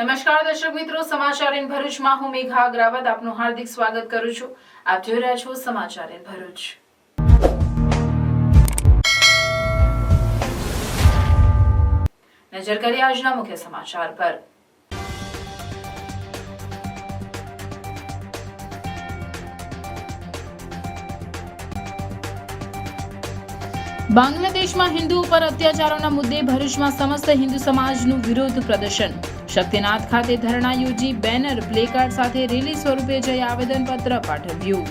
નમસ્કાર દર્શક મિત્રો, સમાચાર ઇન ભરૂચમાં હું મેઘા અગ્રવાલ આપનું હાર્દિક સ્વાગત કરું છું। આપ જોઈ રહ્યા છો સમાચાર ઇન ભરૂચ। નજર કરીએ આજના મુખ્ય સમાચાર પર। બાંગ્લાદેશમાં હિન્દુ ઉપર અત્યાચારોના મુદ્દે ભરૂચમાં સમસ્ત હિન્દુ સમાજનું વિરોધ પ્રદર્શન। શક્તિનાથ ખાતે ધરણા યોજી બેનર પ્લેકાર્ડ સાથે રેલી સ્વરૂપે જઈ આવેદનપત્ર પાઠવ્યું।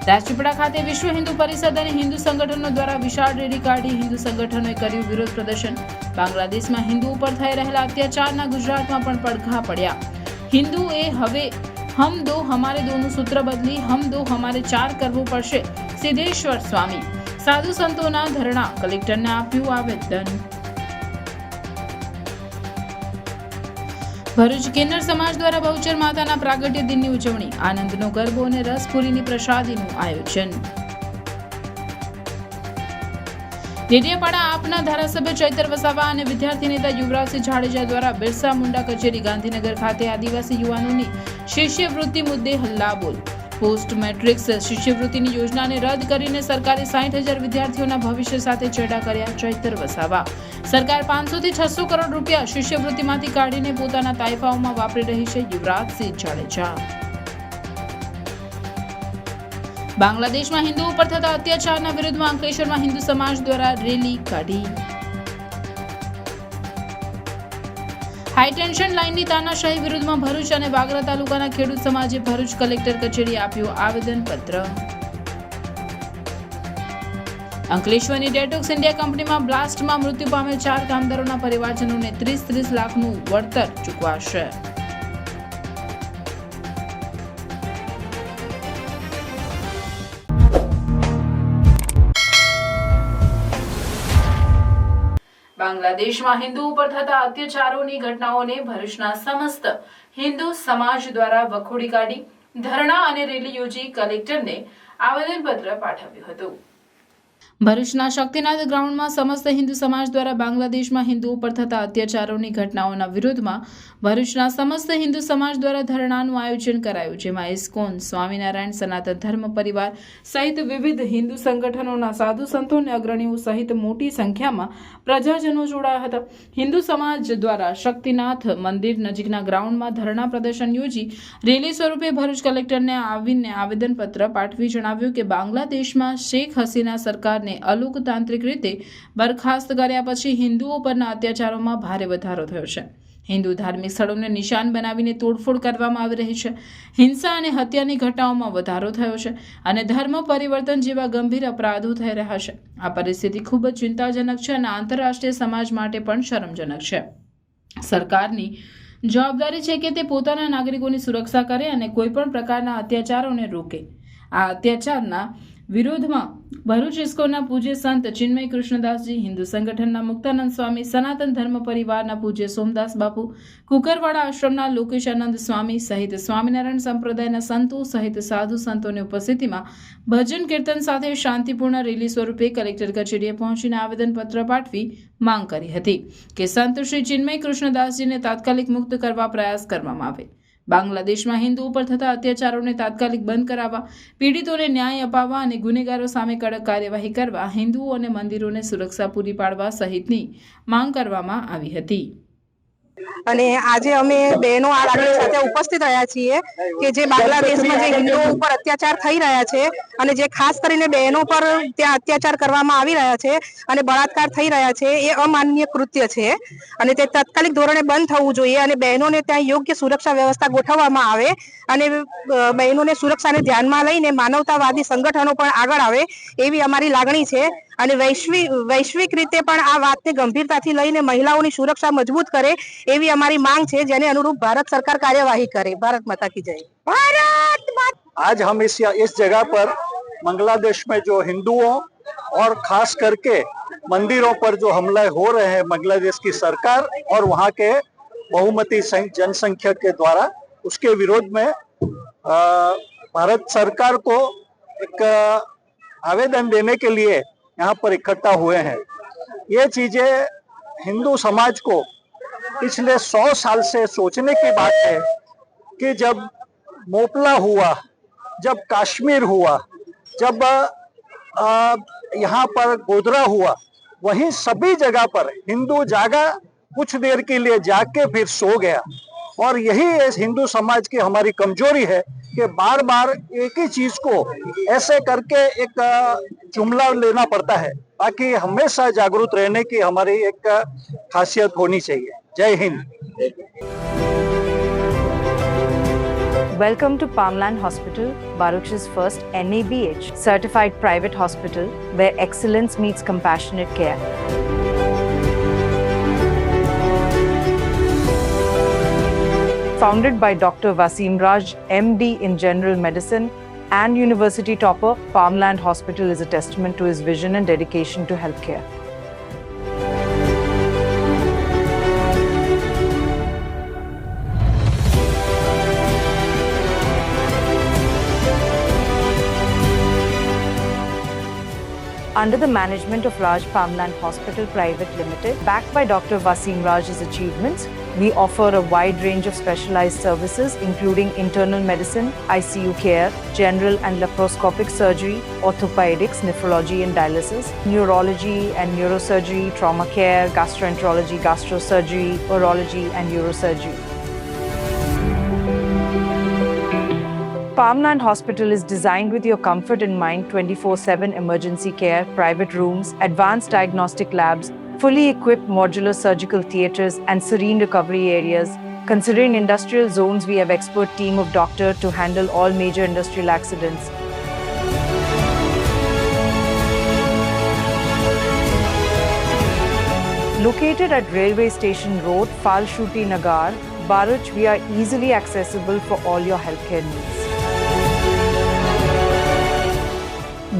રાજપીપળા ખાતે વિશ્વ હિન્દુ પરિષદ અને હિન્દુ સંગઠનો દ્વારા વિશાળ રેલી કાઢી હિન્દુ સંગઠનોએ કર્યું વિરોધ પ્રદર્શન। બાંગ્લાદેશમાં હિન્દુ ઉપર થઈ રહેલા અત્યાચારના ગુજરાતમાં પણ પડઘા પડ્યા। હિન્દુએ હવે हम दो हमारे दोनों सूत्र बदली हम दो हमारे चार करवू पड़शे। सिद्धेश्वर स्वामी साधु संतोना धरना कलेक्टर ने आप्યું आवेदन। ભરૂચ કિન્નર સમાજ દ્વારા બહુચર માતાના પ્રાગટ્ય દિનની ઉજવણી। આનંદનો ગરબો અને રસપુરીની પ્રસાદીનું આયોજન। ડેડિયાપાડા આપના ધારાસભ્ય ચૈતર વસાવા અને વિદ્યાર્થી નેતા યુવરાજસિંહ જાડેજા દ્વારા બિરસા મુંડા કચેરી ગાંધીનગર ખાતે આદિવાસી યુવાનોની શિષ્યવૃત્તિ મુદ્દે હલ્લાબોલ। પોસ્ટ મેટ્રિક્સ શિષ્યવૃત્તિની યોજનાને રદ કરીને સરકારે 60,000 વિદ્યાર્થીઓના ભવિષ્ય સાથે ચેડા કર્યા ચૈતર વસાવા। સરકાર 500 થી 600 કરોડ રૂપિયા શિષ્યવૃત્તિમાંથી કાઢીને પોતાના તાઇફાઓમાં વાપરી રહી છે યુવરાજસિંહ જાડેજા। બાંગ્લાદેશમાં હિન્દુ ઉપર થતા અત્યાચારના વિરુદ્ધમાં અંકલેશ્વરમાં હિન્દુ સમાજ દ્વારા રેલી કાઢી। હાઈ ટેન્શન લાઇનની તાનાશાહી વિરુદ્ધમાં ભરૂચ અને વાગરા તાલુકાના ખેડૂત સમાજે ભરૂચ કલેક્ટર કચેરી આપ્યું આવેદનપત્ર। અંકલેશ્વરની ડેટોક્સ ઇન્ડિયા કંપનીમાં બ્લાસ્ટમાં મૃત્યુ પામેલ 4 કામદારોના પરિવારજનોને 30 લાખનું વળતર ચૂકવાશે। બાંગ્લાદેશમાં હિન્દુ ઉપર થતા અત્યાચારોની ઘટનાઓને ભરૂચના સમસ્ત હિન્દુ સમાજ દ્વારા વખોડી કાઢી ધરણા અને રેલી યોજી કલેક્ટરને આવેદનપત્ર પાઠવ્યું હતું। ભરૂચના શક્તિનાથ ગ્રાઉન્ડમાં સમસ્ત હિન્દુ સમાજ દ્વારા બાંગ્લાદેશમાં હિન્દુ ઉપર થતા અત્યાચારોની ઘટનાઓના વિરોધમાં ભરૂચના સમસ્ત હિન્દુ સમાજ દ્વારા ધરણાનું આયોજન કરાયું, જેમાં ઇસ્કોન, સ્વામિનારાયણ, સનાતન ધર્મ પરિવાર સહિત વિવિધ હિન્દુ સંગઠનોના સાધુ સંતો અને અગ્રણીઓ સહિત મોટી સંખ્યામાં પ્રજાજનો જોડાયા હતા। હિન્દુ સમાજ દ્વારા શક્તિનાથ મંદિર નજીકના ગ્રાઉન્ડમાં ધરણા પ્રદર્શન યોજી રેલી સ્વરૂપે ભરૂચ કલેક્ટરને આવીને આવેદનપત્ર પાઠવી જણાવ્યું કે બાંગ્લાદેશમાં શેખ હસીના સરકાર અલોકતાંત્રિક રીતે બરખાસ્ત કર્યા પછી હિન્દુઓ પરના અત્યાચારોમાં ભારે વધારો થયો છે। હિન્દુ ધાર્મિક સ્થળોને નિશાન બનાવીને તોડફોડ કરવામાં આવી રહી છે। હિંસા અને હત્યાની ઘટનાઓમાં વધારો થયો છે અને ધર્મ પરિવર્તન જેવા ગંભીર અપરાધો થઈ રહ્યા છે। આ પરિસ્થિતિ ખૂબ જ ચિંતાજનક છે અને આંતરરાષ્ટ્રીય સમાજ માટે પણ શરમજનક છે। સરકારની જવાબદારી છે કે તે પોતાના નાગરિકોની સુરક્ષા કરે અને કોઈ પણ પ્રકારના અત્યાચારોને રોકે। આ અત્યાચારના વિરોધમાં ભરૂચ ઇસ્કોનના પૂજ્ય સંત ચિન્મય કૃષ્ણદાસજી, હિન્દુ સંગઠનના મુક્તાનંદ સ્વામી, સનાતન ધર્મ પરિવારના પૂજ્ય સોમદાસ બાપુ, કુકરવાડા આશ્રમના લોકેશાનંદ સ્વામી સહિત સ્વામિનારાયણ સંપ્રદાયના સંતો સહિત સાધુ સંતોની ઉપસ્થિતિમાં ભજન કીર્તન સાથે શાંતિપૂર્ણ રેલી સ્વરૂપે કલેક્ટર કચેરીએ પહોંચીને આવેદનપત્ર પાઠવી માંગ કરી હતી કે સંત શ્રી ચિન્મય કૃષ્ણદાસજીને તાત્કાલિક મુક્ત કરવા પ્રયાસ કરવામાં આવે। બાંગ્લાદેશમાં હિન્દુ ઉપર થતા અત્યાચારોને તાત્કાલિક બંધ કરાવવા, પીડિતોને ન્યાય અપાવવા અને ગુનેગારો સામે કડક કાર્યવાહી કરવા, હિન્દુઓ અને મંદિરોને સુરક્ષા પૂરી પાડવા સહિતની માંગ કરવામાં આવી હતી। અને આજે અમે બહેનો આ લાગણી સાથે ઉપસ્થિત રહ્યા છીએ કે જે બાંગ્લાદેશમાં જે હિન્દુઓ ઉપર અત્યાચાર થઈ રહ્યા છે અને જે ખાસ કરીને બહેનો પર ત્યાં અત્યાચાર કરવામાં આવી રહ્યા છે અને બળાત્કાર થઈ રહ્યા છે, એ અમાનનીય કૃત્ય છે અને તે તાત્કાલિક ધોરણે બંધ થવું જોઈએ અને બહેનોને ત્યાં યોગ્ય સુરક્ષા વ્યવસ્થા ગોઠવવામાં આવે અને બહેનોને સુરક્ષાને ધ્યાનમાં લઈને માનવતાવાદી સંગઠનો પણ આગળ આવે એવી અમારી લાગણી છે। અને વૈશ્વિક રીતે પણ આ વાતને ગંભીરતાથી લઈને મહિલાઓની સુરક્ષા મજબૂત કરે એવી हमारी मांग है, जेने अनुरूप भारत सरकार कार्यवाही करे। भारत माता की जय। भारत माता। आज हम इस जगह पर बांग्लादेश में जो हिंदुओं और खास करके मंदिरों पर जो हमले हो रहे हैं बांग्लादेश की सरकार और वहां के बहुमती जनसंख्या के द्वारा, उसके विरोध में भारत सरकार को एक आवेदन देने के लिए यहाँ पर इकट्ठा हुए हैं। ये चीजें हिंदू समाज को पिछले 100 साल से सोचने की बात है कि जब मोपला हुआ, जब कश्मीर हुआ, जब यहाँ पर गोधरा हुआ, वहीं सभी जगह पर हिंदू जागा, कुछ देर के लिए जाग के फिर सो गया। और यही इस हिंदू समाज की हमारी कमजोरी है कि बार बार एक ही चीज को ऐसे करके एक जुमला लेना पड़ता है। बाकी हमेशा जागरूक रहने की हमारी एक खासियत होनी चाहिए। जय Hind. Welcome to Palmland Hospital, Bharuch's first NABH certified private hospital where excellence meets compassionate care. Founded by Dr. Wasim Raj, MD in General Medicine and University topper, Palmland Hospital is a testament to his vision and dedication to healthcare. Under the management of Raj Palmland Hospital Private Limited, backed by Dr. Wasim Raj's achievements, we offer a wide range of specialized services including internal medicine, ICU care, general and laparoscopic surgery, orthopedics, nephrology and dialysis, neurology and neurosurgery, trauma care, gastroenterology, gastrosurgery, urology and neurosurgery. Palmland Hospital is designed with your comfort in mind. 24/7 emergency care, private rooms, advanced diagnostic labs, fully equipped modular surgical theatres and serene recovery areas. Considering industrial zones, we have expert team of doctors to handle all major industrial accidents. Located at Railway Station Road, Falshuti Nagar, Bharuch, we are easily accessible for all your healthcare needs.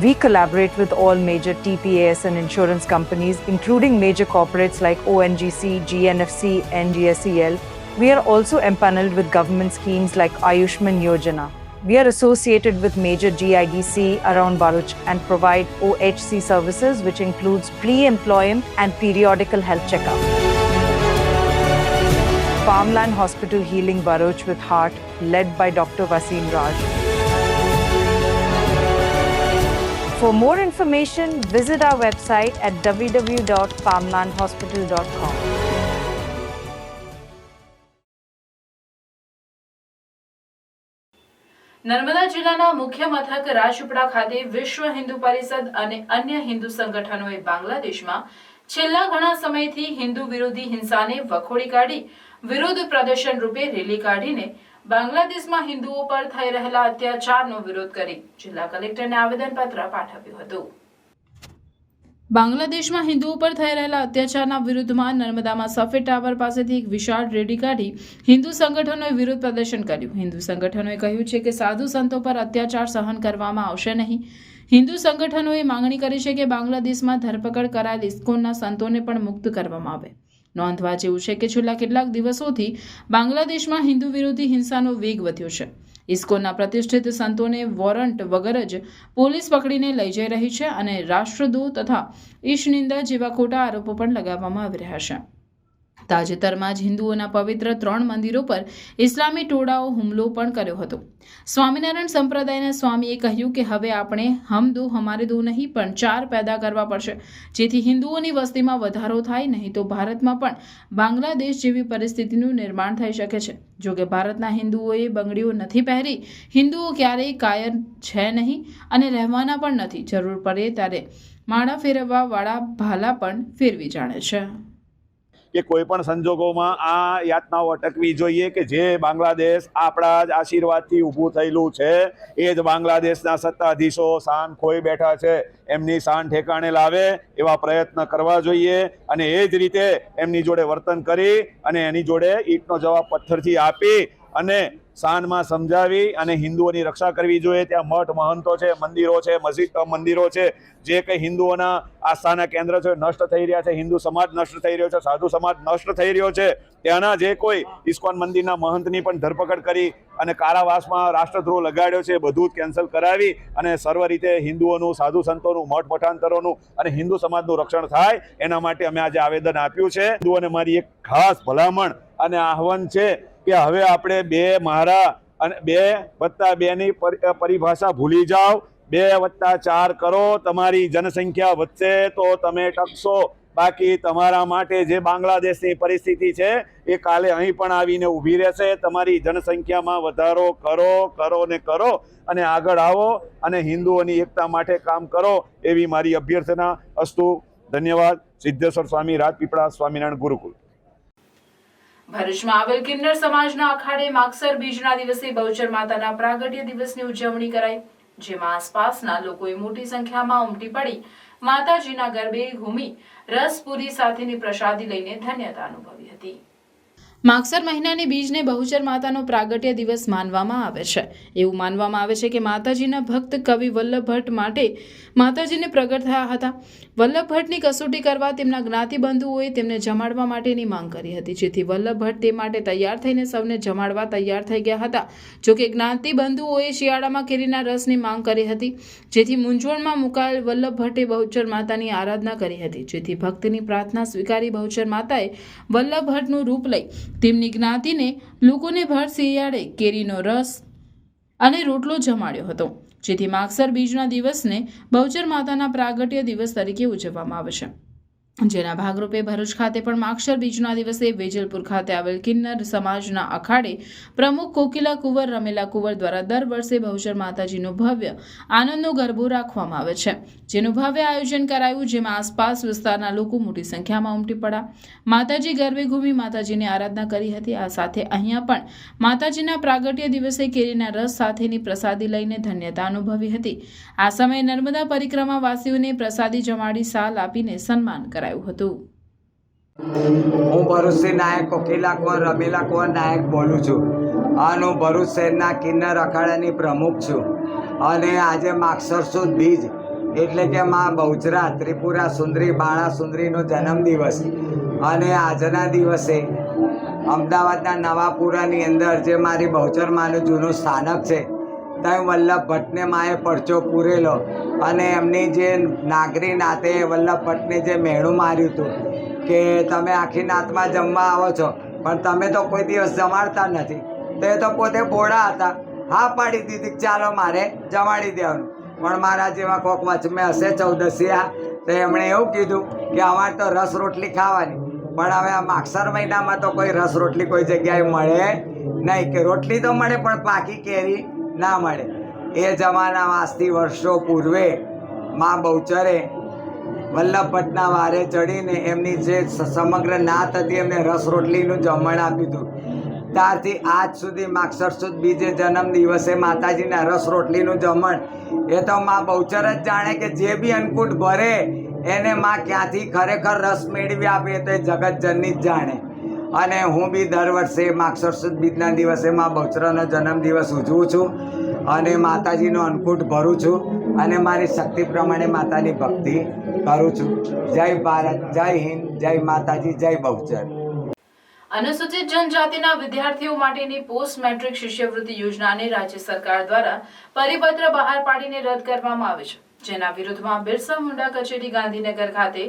We collaborate with all major TPAS and insurance companies, including major corporates like ONGC, GNFC, and GSEL. We are also empaneled with government schemes like Ayushman Yojana. We are associated with major GIDC around Bharuch and provide OHC services, which includes pre-employment and periodical health checkup. Palmland Hospital Healing Bharuch with Heart, led by Dr. Wasim Raj. For more information, visit our website at www.palmlandhospital.com. Narmada જિલ્લાના મુખ્ય મથક રાજપીપળા ખાતે વિશ્વ હિન્દુ પરિષદ અને અન્ય હિન્દુ સંગઠનોએ બાંગ્લાદેશમાં છેલ્લા ઘણા સમયથી હિન્દુ વિરોધી હિંસાને વખોડી કાઢી વિરોધ પ્રદર્શન રૂપે રેલી કાઢીને બાંગ્લાદેશમાં હિન્દુઓ પર થઈ રહેલા અત્યાચારનો વિરોધ કરી જિલ્લા કલેક્ટરને આવેદનપત્ર પાઠવ્યું હતું. બાંગ્લાદેશમાં હિન્દુઓ પર થઈ રહેલા અત્યાચારના વિરુદ્ધમાં નર્મદામાં સફેદ ટાવર પાસેથી એક વિશાળ રેલી કાઢી હિન્દુ સંગઠનોએ વિરોધ પ્રદર્શન કર્યું. હિન્દુ સંગઠનોએ કહ્યું છે કે સાધુ સંતો પર અત્યાચાર સહન કરવામાં આવશે નહીં. હિન્દુ સંગઠનોએ માંગણી કરી છે કે બાંગ્લાદેશમાં ધરપકડ કરાયેલ ઇસ્કોનના સંતોને પણ મુક્ત કરવામાં આવે. નોંધવા જેવું છે કે છેલ્લા કેટલાક દિવસોથી બાંગ્લાદેશમાં હિન્દુ વિરોધી હિંસાનો વેગ વધ્યો છે. ઇસ્કોનના પ્રતિષ્ઠિત સંતોને વોરંટ વગર જ પોલીસ પકડીને લઈ જઈ રહી છે અને રાષ્ટ્રદ્રોહ તથા ઈશનિંદા જેવા ખોટા આરોપો પણ લગાવવામાં આવી રહ્યા છે. તાજેતરમાં જ હિન્દુઓના પવિત્ર 3 મંદિરો પર ઇસ્લામી ટોળાઓ હુમલો પણ કર્યો હતો. સ્વામિનારાયણ સંપ્રદાયના સ્વામીએ કહ્યું કે હવે આપણે હમ દો હમારે દો નહીં પણ 4 પેદા કરવા પડશે, જેથી હિન્દુઓની વસ્તીમાં વધારો થાય, નહીં તો ભારતમાં પણ બાંગ્લાદેશ જેવી પરિસ્થિતિનું નિર્માણ થઈ શકે છે. જો કે ભારતના હિન્દુઓએ બંગડીઓ નથી પહેરી, હિન્દુઓ ક્યારેય કાયર છે નહીં અને રહેવાના પણ નથી. જરૂર પડે ત્યારે માળા ફેરવવાવાળા ભાલા પણ ફેરવી જાણે છે. કે કોઈ પણ સંજોગોમાં આ યાતનાઓ અટકવી જોઈએ કે જે બાંગ્લાદેશ આપણા જ આશીર્વાદથી ઊભું થયેલું છે, એ જ બાંગ્લાદેશના સત્તાધીશો શાન ખોઈ બેઠા છે. એમની શાન ઠેકાણે લાવે એવા પ્રયત્ન કરવા જોઈએ અને એ જ રીતે એમની જોડે વર્તન કરી અને એની જોડે ઈંટનો જવાબ પથ્થરથી આપી અને શાનમાં સમજાવી અને હિન્દુઓની રક્ષા કરવી જોઈએ. ત્યાં મઠ મહંતો છે, મંદિરો છે, મંદિરો છે, જે કંઈ હિન્દુઓના આસ્થાના કેન્દ્ર છે નષ્ટ થઈ રહ્યા છે, હિન્દુ સમાજ નષ્ટ થઈ રહ્યો છે, સાધુ સમાજ નષ્ટ થઈ રહ્યો છે. ત્યાંના જે કોઈ ઇસ્કોન મંદિરના મહંતની પણ ધરપકડ કરી અને કારાવાસમાં રાષ્ટ્રદ્રોહ લગાડ્યો છે, બધું જ કેન્સલ કરાવી અને સર્વ રીતે હિન્દુઓનું, સાધુ સંતોનું, મઠ મઠાંતરોનું અને હિન્દુ સમાજનું રક્ષણ થાય એના માટે અમે આજે આવેદન આપ્યું છે. હિન્દુઓને મારી એક ખાસ ભલામણ અને આહવાન છે કે હવે આપણે 2 મારા અને 2+2 ની પરિભાષા ભૂલી જાઓ. 2+4 કરો. તમારી જનસંખ્યા વધશે તો તમે ટકશો. બાકી તમારા માટે જે બાંગ્લાદેશની પરિસ્થિતિ છે એ કાલે અહીં પણ આવીને ઊભી રહેશે. તમારી જનસંખ્યામાં વધારો કરો ને કરો અને આગળ આવો અને હિન્દુઓની એકતા માટે કામ કરો એવી મારી અભ્યર્થના. અસ્તુ. ધન્યવાદ. સિદ્ધેશ્વર સ્વામી, રાજપીપળા, સ્વામિનારાયણ ગુરુકુળ. ભરૂચમાં આવેલ કિન્નર સમાજના અખાડે માગસર બીજના દિવસે બહુચર માતાના પ્રાગટ્ય દિવસની ઉજવણી કરાઈ, જેમાં આસપાસના લોકોએ મોટી સંખ્યામાં ઉમટી પડી માતાજીના ગરબે ઘૂમી રસપુરી સાથેની પ્રસાદી લઈને ધન્યતા અનુભવી હતી. માગસર મહિનાની બીજને બહુચર માતાનો પ્રાગટ્ય દિવસ માનવામાં આવે છે. એવું માનવામાં આવે છે કે માતાજીના ભક્ત કવિ વલ્લભ ભટ્ટ માટે માતાજીને પ્રગટ થયા હતા. વલ્લભ ભટ્ટની કસોટી કરવા તેમના જ્ઞાતિબંધુઓએ તેમને જમાડવા માટેની માંગ કરી હતી, જેથી વલ્લભ ભટ્ટ તે માટે તૈયાર થઈને સૌને જમાડવા તૈયાર થઈ ગયા હતા. જોકે જ્ઞાતિબંધુઓએ શિયાળામાં કેરીના રસની માંગ કરી હતી, જેથી મૂંઝવણમાં મુકાયેલ વલ્લભ ભટ્ટે બહુચર માતાની આરાધના કરી હતી, જેથી ભક્તની પ્રાર્થના સ્વીકારી બહુચર માતાએ વલ્લભ ભટ્ટનું રૂપ લઈ તેમની જ્ઞાતિને લોકોને ભર શિયાળે કેરીનો રસ અને રોટલો જમાડ્યો હતો, જેથી માગસર બીજના દિવસને બહુચર માતાના પ્રાગટ્ય દિવસ તરીકે ઉજવવામાં આવે છે. જેના ભાગરૂપે ભરૂચ ખાતે પણ માગસર બીજના દિવસે વેજલપુર ખાતે આવેલ કિન્નર સમાજના અખાડે પ્રમુખ કોકિલા કુંવર રમેલા કુંવર દ્વારા દર વર્ષે બહુચર માતાજીનો ભવ્ય આનંદનો ગરબો રાખવામાં આવે છે, જેનું ભવ્ય આયોજન કરાયું, જેમાં આસપાસ વિસ્તારના લોકો મોટી સંખ્યામાં ઉમટી પડ્યા. માતાજી ગરબે ઘૂમી માતાજીની આરાધના કરી હતી. આ સાથે અહીંયા પણ માતાજીના પ્રાગટ્ય દિવસે કેરીના રસ સાથેની પ્રસાદી લઈને ધન્યતા અનુભવી હતી. આ સમયે નર્મદા પરિક્રમા વાસીઓને પ્રસાદી જમાડી સાલ આપીને સન્માન કરાયું હતું. હું ભરૂચથી નાયક કોકિલા કુંવર રમીલા કુંવર નાયક બોલું છું અને હું ભરૂચ શહેરના કિન્નર અખાડાની પ્રમુખ છું. અને આજે માગસર સુદ બીજ એટલે કે માં બહુચરા ત્રિપુરા સુંદરી બાળા સુંદરીનો જન્મદિવસ. અને આજના દિવસે અમદાવાદના નવાપુરાની અંદર જે મારી બહુચર માનું જૂનું સ્થાનક છે ત્યાં વલ્લભ ભટ્ટને માએ પરચો પૂરેલો અને એમની જે નાગરી નાતે વલ્લભ ભટ્ટને જે મેણું માર્યું હતું કે તમે આખી નાતમાં જમવા આવો છો પણ તમે તો કોઈ દિવસ જમાડતા નથી, તો એ તો પોતે બોડા હતા. હા પાડી દીધી ચાલો મારે જમાડી દેવાનું. પણ મારા જેવા કોક વચમે હશે ચૌદસિયા, તો એમણે એવું કીધું કે અમારે તો રસ રોટલી ખાવાની. પણ હવે આ માગસર મહિનામાં તો કોઈ રસ રોટલી કોઈ જગ્યાએ મળે નહીં, કે રોટલી તો મળે પણ પાકી કેરી ના મળે. એ જમાનામાં આજથી વર્ષો પૂર્વે માં બહુચરે વલ્લભ ભટ્ટના વારે ચડીને એમની જે સમગ્ર નાત હતી એમને રસ રોટલીનું જમણ આપ્યું હતું. ત્યારથી આજ સુધી માગસર સુદ બીજે જન્મ દિવસે માતાજીના રસ રોટલીનું જમણ એ તો માં બહુચર જ જાણે કે જે બી અન્નકૂટ ભરે એને માં ક્યાંથી ખરેખર રસ મેળવી આપે તો એ જગતજનની જ જાણે. અને હું બી દર વર્ષે માગસર સુદ બીજના દિવસે માં બહુચરાનો જન્મદિવસ ઉજવું છું અને માતાજીનો અન્નકૂટ ભરું છું અને મારી શક્તિ પ્રમાણે માતાની ભક્તિ કરું છું. જય ભારત, જય હિન્દ, જય માતાજી, જય બહુચર. અનુસૂચિત જનજાતિના વિદ્યાર્થીઓ માટેની પોસ્ટ મેટ્રિક શિષ્યવૃત્તિ યોજનાને રાજ્ય સરકાર દ્વારા પરિપત્ર બહાર પાડીને રદ કરવામાં આવે છે, જેના વિરોધમાં બિરસા મુંડા કચેરી ગાંધીનગર ખાતે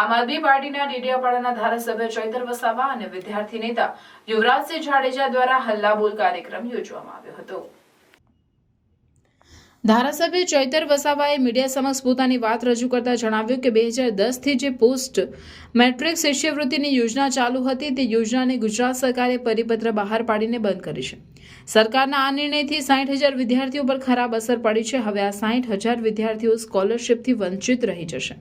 આમ આદમી પાર્ટીના ડેડિયાપાડાના ધારાસભ્ય ચૈતર વસાવા અને વિદ્યાર્થી નેતા યુવરાજસિંહ જાડેજા દ્વારા હલ્લાબોલ કાર્યક્રમ યોજવામાં આવ્યો હતો. ધારાસભ્ય ચૈતર વસાવાએ મીડિયા સમક્ષ પોતાની વાત રજૂ કરતા જણાવ્યું કે 2010થી જે પોસ્ટ મેટ્રિક શિષ્યવૃત્તિની યોજના ચાલુ હતી તે યોજનાને ગુજરાત સરકારે પરિપત્ર બહાર પાડીને બંધ કરી છે. સરકારના આ નિર્ણયથી 60,000 વિદ્યાર્થીઓ પર ખરાબ અસર પડી છે. હવે આ 60,000 વિદ્યાર્થીઓ સ્કોલરશીપથી વંચિત રહી જશે.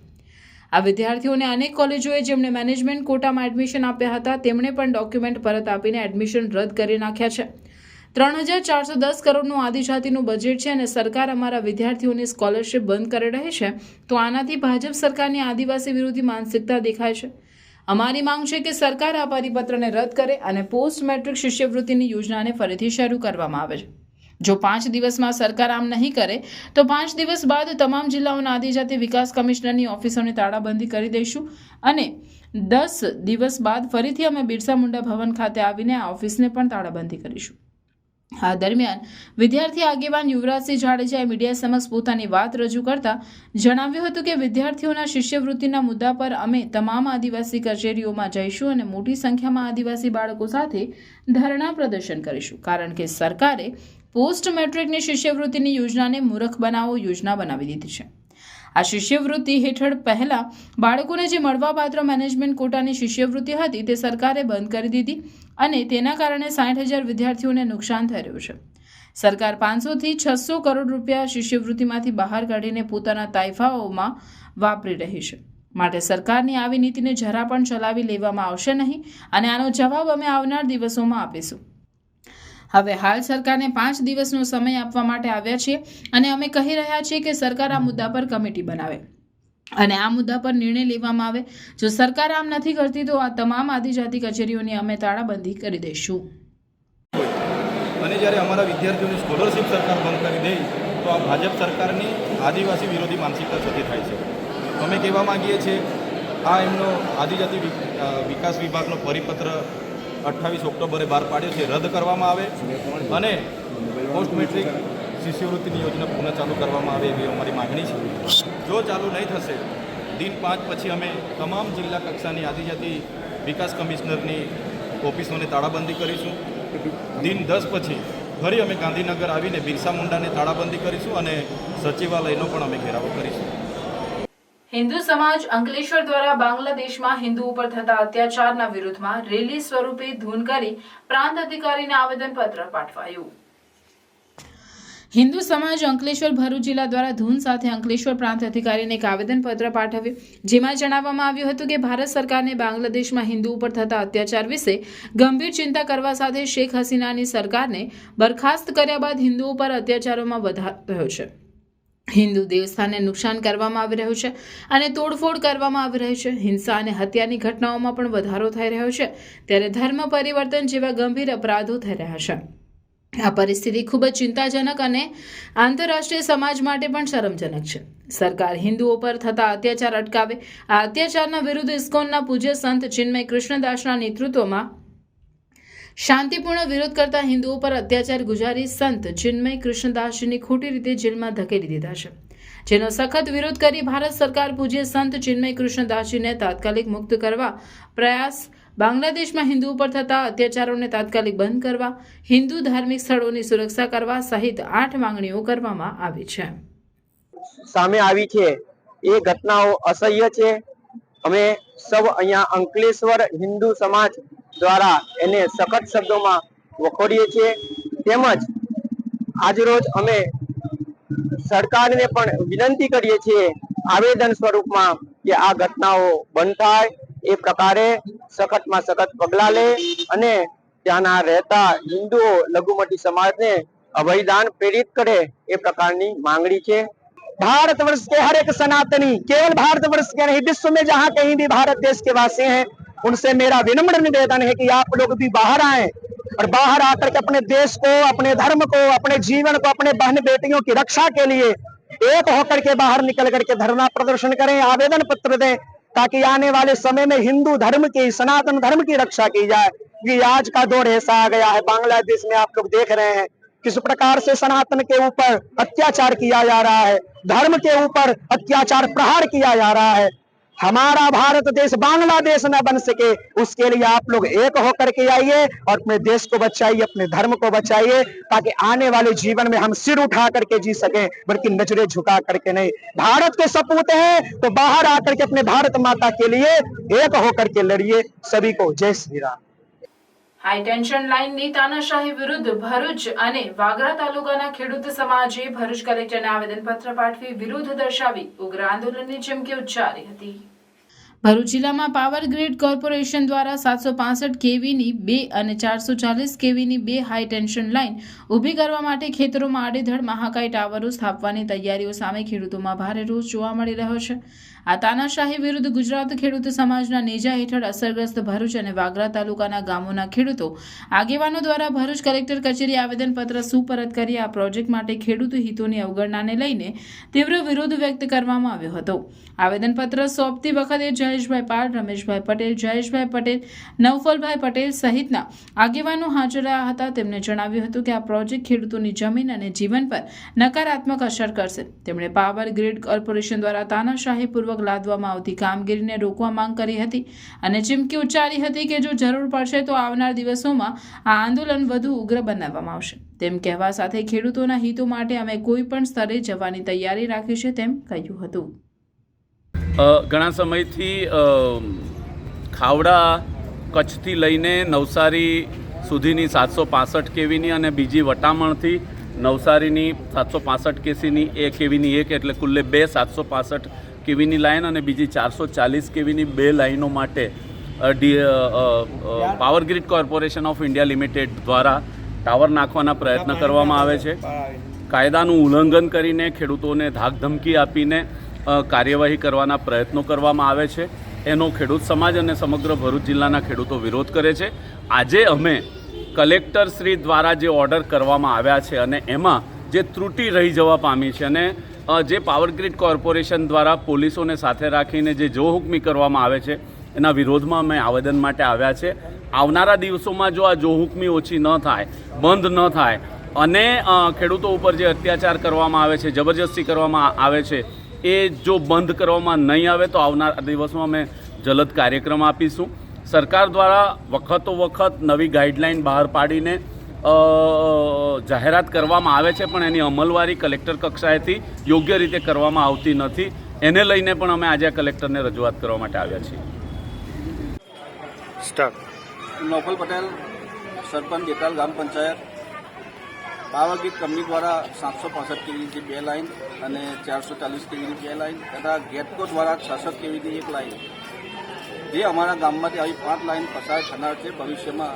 આ વિદ્યાર્થીઓને અનેક કોલેજોએ જેમણે મેનેજમેન્ટ કોટામાં એડમિશન આપ્યા હતા તેમણે પણ ડોક્યુમેન્ટ પરત આપીને એડમિશન રદ કરી નાખ્યા છે. 3,410 કરોડનું આદિજાતિનું બજેટ છે અને સરકાર અમારા વિદ્યાર્થીઓની સ્કોલરશીપ બંધ કરી રહી છે, તો આનાથી ભાજપ સરકારની આદિવાસી વિરોધી માનસિકતા દેખાય છે. અમારી માંગ છે કે સરકાર આ પરિપત્રને રદ કરે અને પોસ્ટ મેટ્રિક શિષ્યવૃત્તિની યોજનાને ફરીથી શરૂ કરવામાં આવે છે. જો 5 દિવસમાં સરકાર આમ નહીં કરે તો 5 દિવસ બાદ તમામ જિલ્લાઓના આદિજાતિ વિકાસ કમિશનરની ઓફિસોને તાળાબંધી કરી દઈશું અને 10 દિવસ બાદ ફરીથી અમે બિરસા મુંડા ભવન ખાતે આવીને આ ઓફિસને પણ તાળાબંધી કરીશું. આ દરમિયાન વિદ્યાર્થી આગેવાન યુવરાજસિંહ જાડેજાએ મીડિયા સમક્ષ પોતાની વાત રજૂ કરતા જણાવ્યું હતું કે વિદ્યાર્થીઓના શિષ્યવૃત્તિના મુદ્દા પર અમે તમામ આદિવાસી કચેરીઓમાં જઈશું અને મોટી સંખ્યામાં આદિવાસી બાળકો સાથે ધરણા પ્રદર્શન કરીશું, કારણ કે સરકારે પોસ્ટ મેટ્રિકની શિષ્યવૃત્તિની યોજનાને મૂર્ખ બનાવો યોજના બનાવી દીધી છે. આ શિષ્યવૃત્તિ હેઠળ પહેલા બાળકોને જે મળવાપાત્ર મેનેજમેન્ટ કોટાની શિષ્યવૃત્તિ હતી તે સરકારે બંધ કરી દીધી અને તેના કારણે 60,000 વિદ્યાર્થીઓને નુકસાન થઈ રહ્યું છે. સરકાર 500 થી 600 કરોડ રૂપિયા શિષ્યવૃત્તિમાંથી બહાર કાઢીને પોતાના તાઇફાઓમાં વાપરી રહી છે. માટે સરકારની આવી નીતિને જરા પણ ચલાવી લેવામાં આવશે નહીં અને આનો જવાબ અમે આવનાર દિવસોમાં આપીશું. હવે હાલ સરકારને 5 દિવસનો સમય આપવા માટે આવ્યા છીએ અને અમે કહી રહ્યા છીએ કે સરકાર આ મુદ્દા પર કમિટી બનાવે અને આ મુદ્દા પર નિર્ણય લેવામાં આવે. જો સરકાર આમ નથી કરતી તો આ તમામ આદિજાતિ કચેરીઓની અમે તાળાબંધી કરી દઈશું. અને જ્યારે અમારા વિદ્યાર્થીઓની સ્કોલરશિપ સરકાર બંધ કરી દે તો આ ભાજપ સરકારની આદિવાસી વિરોધી માનસિકતા થતી થાય છે. અમે કહેવા માગીએ છીએ આ એમનો આદિજાતિ વિકાસ વિભાગનો પરિપત્ર 28 ઓક્ટોબરે બહાર પાડ્યો છે, રદ કરવામાં આવે અને પોસ્ટ મેટ્રિક શિષ્યવૃત્તિની યોજના પુનઃ ચાલુ કરવામાં આવે એવી અમારી માગણી છે. જો ચાલુ નહીં થશે દિન 5 પછી અમે તમામ જિલ્લા કક્ષાની આદિજાતિ વિકાસ કમિશનરની ઓફિસોને તાળાબંધી કરીશું. દિન 10 પછી ફરી અમે ગાંધીનગર આવીને બિરસા મુંડાને તાળાબંધી કરીશું અને સચિવાલયનો પણ અમે ઘેરાવો કરીશું. હિન્દુ સમાજ અંકલેશ્વર દ્વારા બાંગ્લાદેશમાં હિન્દુ ઉપર થતા અત્યાચારના વિરુદ્ધમાં રેલી સ્વરૂપે ધૂન કરી પ્રાંત અધિકારીને આવેદનપત્ર પાઠવાયું. હિન્દુ સમાજ અંકલેશ્વર ભરૂચ જિલ્લા દ્વારા ધૂન સાથે અંકલેશ્વર પ્રાંત અધિકારીને એક આવેદનપત્ર પાઠવ્યું, જેમાં જણાવવામાં આવ્યું હતું કે ભારત સરકારને બાંગ્લાદેશમાં હિન્દુ ઉપર થતા અત્યાચાર વિશે ગંભીર ચિંતા કરવા સાથે શેખ હસીનાની સરકારને બરખાસ્ત કર્યા બાદ હિન્દુઓ પર અત્યાચારોમાં વધારો થયો છે. હિન્દુ દેવસ્થાનને નુકસાન કરવામાં આવી રહ્યું છે અને તોડફોડ કરવામાં આવી રહી છે. હિંસા અને હત્યાની ઘટનાઓમાં પણ વધારો થઈ રહ્યો છે, ત્યારે ધર્મ પરિવર્તન જેવા ગંભીર અપરાધો થઈ રહ્યા છે. આ પરિસ્થિતિ ખૂબ જ ચિંતાજનક અને આંતરરાષ્ટ્રીય સમાજ માટે પણ શરમજનક છે. સરકાર હિન્દુઓ પર થતા અત્યાચાર અટકાવે. આ અત્યાચારના વિરુદ્ધ ઇસ્કોનના પૂજ્ય સંત ચિન્મય કૃષ્ણદાસના નેતૃત્વમાં શાંતિપૂર્ણ વિરોધ કરતા હિન્દુઓ પર અત્યાચાર ગુજારી સંત ચિન્મય કૃષ્ણદાસજીની ખોટી રીતે જેલમાં ધકેલી દીધા છે, જેનો સખત વિરોધ કરી ભારત સરકાર પૂજ્ય સંત ચિન્મય કૃષ્ણદાસજીને તાત્કાલિક મુક્ત કરવા પ્રયાસ, બાંગ્લાદેશમાં હિન્દુઓ પર થતા અત્યાચારોને તાત્કાલિક બંધ કરવા, હિન્દુ ધાર્મિક સ્થળોની સુરક્ષા કરવા સહિત 8 માંગણીઓ કરવામાં આવી છે. સામે આવી છે એ ઘટનાઓ અસહ્ય છે. અમે સૌ અહીંયા અંકલેશ્વર હિન્દુ સમાજ દ્વારા એને સખત શબ્દોમાં વખોડીએ છીએ. તેમજ આજરોજ અમે સરકારને પણ વિનંતી કરીએ છીએ આવેદન સ્વરૂપમાં કે આ ઘટનાઓ બંધ થાય એ પ્રકારે સખતમાં સખત પગલાં લે અને ત્યાંના રહેતા હિન્દુઓ લઘુમતી સમાજને અભયદાન પ્રેરિત કરે એ પ્રકારની માંગણી છે. भारतवर्ष के हर एक सनातनी, केवल भारतवर्ष के नहीं विश्व में जहाँ कहीं भी भारत देश के वासी हैं, उनसे मेरा विनम्र निवेदन है कि आप लोग भी बाहर आए और बाहर आकर के अपने देश को, अपने धर्म को, अपने जीवन को, अपने बहन बेटियों की रक्षा के लिए एक होकर के बाहर निकल करके धरना प्रदर्शन करें, आवेदन पत्र दें, ताकि आने वाले समय में हिंदू धर्म की, सनातन धर्म की रक्षा की जाए. कि आज का दौर ऐसा आ गया है, बांग्लादेश में आप लोग देख रहे हैं किस प्रकार से सनातन के ऊपर अत्याचार किया जा रहा है, धर्म के ऊपर अत्याचार प्रहार किया जा रहा है. हमारा भारत देश बांग्लादेश न बन सके, उसके लिए आप लोग एक होकर के आइए और अपने देश को बचाइए, अपने धर्म को बचाइए, ताकि आने वाले जीवन में हम सिर उठा करके जी सके, बल्कि नजरें झुका करके नहीं. भारत के सपूत हैं तो बाहर आकर के अपने भारत माता के लिए एक होकर के लड़िए. सभी को जय श्री राम. હાઈ ટેન્શન લાઇનની તાનાશાહી વિરુદ્ધ ભરૂચ અને વાગરા તાલુકાના ખેડૂત સમાજે ભરૂચ કલેક્ટરને આવેદનપત્ર પાઠવી વિરોધ દર્શાવી ઉગ્ર આંદોલનની ચીમકી ઉચ્ચારી હતી. ભરૂચ જિલ્લામાં પાવર ગ્રીડ કોર્પોરેશન દ્વારા 765 કેવીની 2 અને 440 કેવીની 2 હાઈ ટેન્શન લાઇન ઊભી કરવા માટે ખેતરોમાં આડેધડ મહાકાય ટાવરો સ્થાપવાની તૈયારીઓ સામે ખેડૂતોમાં ભારે રોષ જોવા મળી રહ્યો છે. આ તાનાશાહી વિરુદ્ધ ગુજરાત ખેડૂત સમાજના નેજા હેઠળ અસરગ્રસ્ત ભરૂચ અને વાગરા તાલુકાના ગામોના ખેડૂતો આગેવાનો દ્વારા ભરૂચ કલેક્ટર કચેરી આવેદનપત્ર સુપરત કરી આ પ્રોજેક્ટ માટે ખેડૂત હિતોની અવગણનાને લઈને તીવ્ર વિરોધ વ્યક્ત કરવામાં આવ્યો હતો. આવેદનપત્ર સોંપતી વખતે જયેશભાઈ પાલ, રમેશભાઈ પટેલ, જયેશભાઈ પટેલ, નવફલભાઈ પટેલ સહિતના આગેવાનો હાજર રહ્યા હતા. તેમણે જણાવ્યું હતું કે આ પ્રોજેક્ટ ખેડૂતોની જમીન અને જીવન પર નકારાત્મક અસર કરશે. તેમણે પાવર ગ્રીડ કોર્પોરેશન દ્વારા તાનાશાહીપૂર્વક લાદવામાં આવતી કામગીરીને રોકવા માંગ કરી હતી અને ચીમકી ઉચ્ચારી હતી કે જો જરૂર પડશે તો આવનાર દિવસોમાં આ આંદોલન વધુ ઉગ્ર બનાવવામાં આવશે. તેમ કહેવા સાથે ખેડૂતોના હિતો માટે અમે કોઈ પણ સ્તરે જવાની તૈયારી રાખી છે તેમ કહ્યું હતું. ઘણા સમયથી ખાવડા કચ્છથી લઈને નવસારી સુધીની 765 કેવીની અને બીજી વટામણથી નવસારીની 765 કેવીની એક એટલે કુલ્લે 2 765 કેવીની લાઇન અને બીજી 440 કેવીની 2 લાઇનો માટે power grid corporation of India limited દ્વારા ટાવર નાખવાના પ્રયત્ન કરવામાં આવે છે. કાયદાનું ઉલ્લંઘન કરીને ખેડૂતોને ધાકધમકી આપીને કાર્યવાહી કરવાના પ્રયત્નો કરવામાં આવે છે. એનો ખેડૂત સમાજ અને સમગ્ર ભરૂચ જિલ્લાના ખેડૂતો વિરોધ કરે છે. આજે અમે કલેક્ટર શ્રી દ્વારા જે ઓર્ડર કરવામાં આવ્યા છે અને એમાં જે ત્રુટિ રહી જવા પામી છે અને જે પાવર ગ્રીડ કોર્પોરેશન દ્વારા પોલીસોને સાથે રાખીને જે જોહુકમી કરવામાં આવે છે એના વિરોધમાં અમે આવેદન માટે આવ્યા છે. આવનારા દિવસોમાં જો આ જોહુકમી ઓછી ન થાય, બંધ ન થાય અને ખેડૂતો ઉપર જે અત્યાચાર કરવામાં આવે છે, જબરજસ્તી કરવામાં આવે છે, એ જો બંધ કરવામાં નહીં આવે તો આવનારા દિવસોમાં અમે જલદ કાર્યક્રમ આપીશું. સરકાર દ્વારા વખતો વખત નવી ગાઈડલાઇન બહાર પાડીને જાહેરાત કરવામાં આવે છે, પણ એની અમલવારી કલેક્ટર કક્ષાએથી યોગ્ય રીતે કરવામાં આવતી નથી. એને લઈને પણ અમે આજે કલેક્ટરને રજૂઆત કરવા માટે આવ્યા છીએ. નવફલ પટેલ, સરપંચ દેતાલ ગ્રામ પંચાયત. પાવર ગ્રીડ કંપની દ્વારા 765 કેવીની 2 લાઇન અને 440 કેવીની 2 લાઇન તથા ગેટકો દ્વારા 66 કેવીની 1 લાઇન જે અમારા ગામમાંથી આવી 5 લાઇન પસાર થનાર છે ભવિષ્યમાં,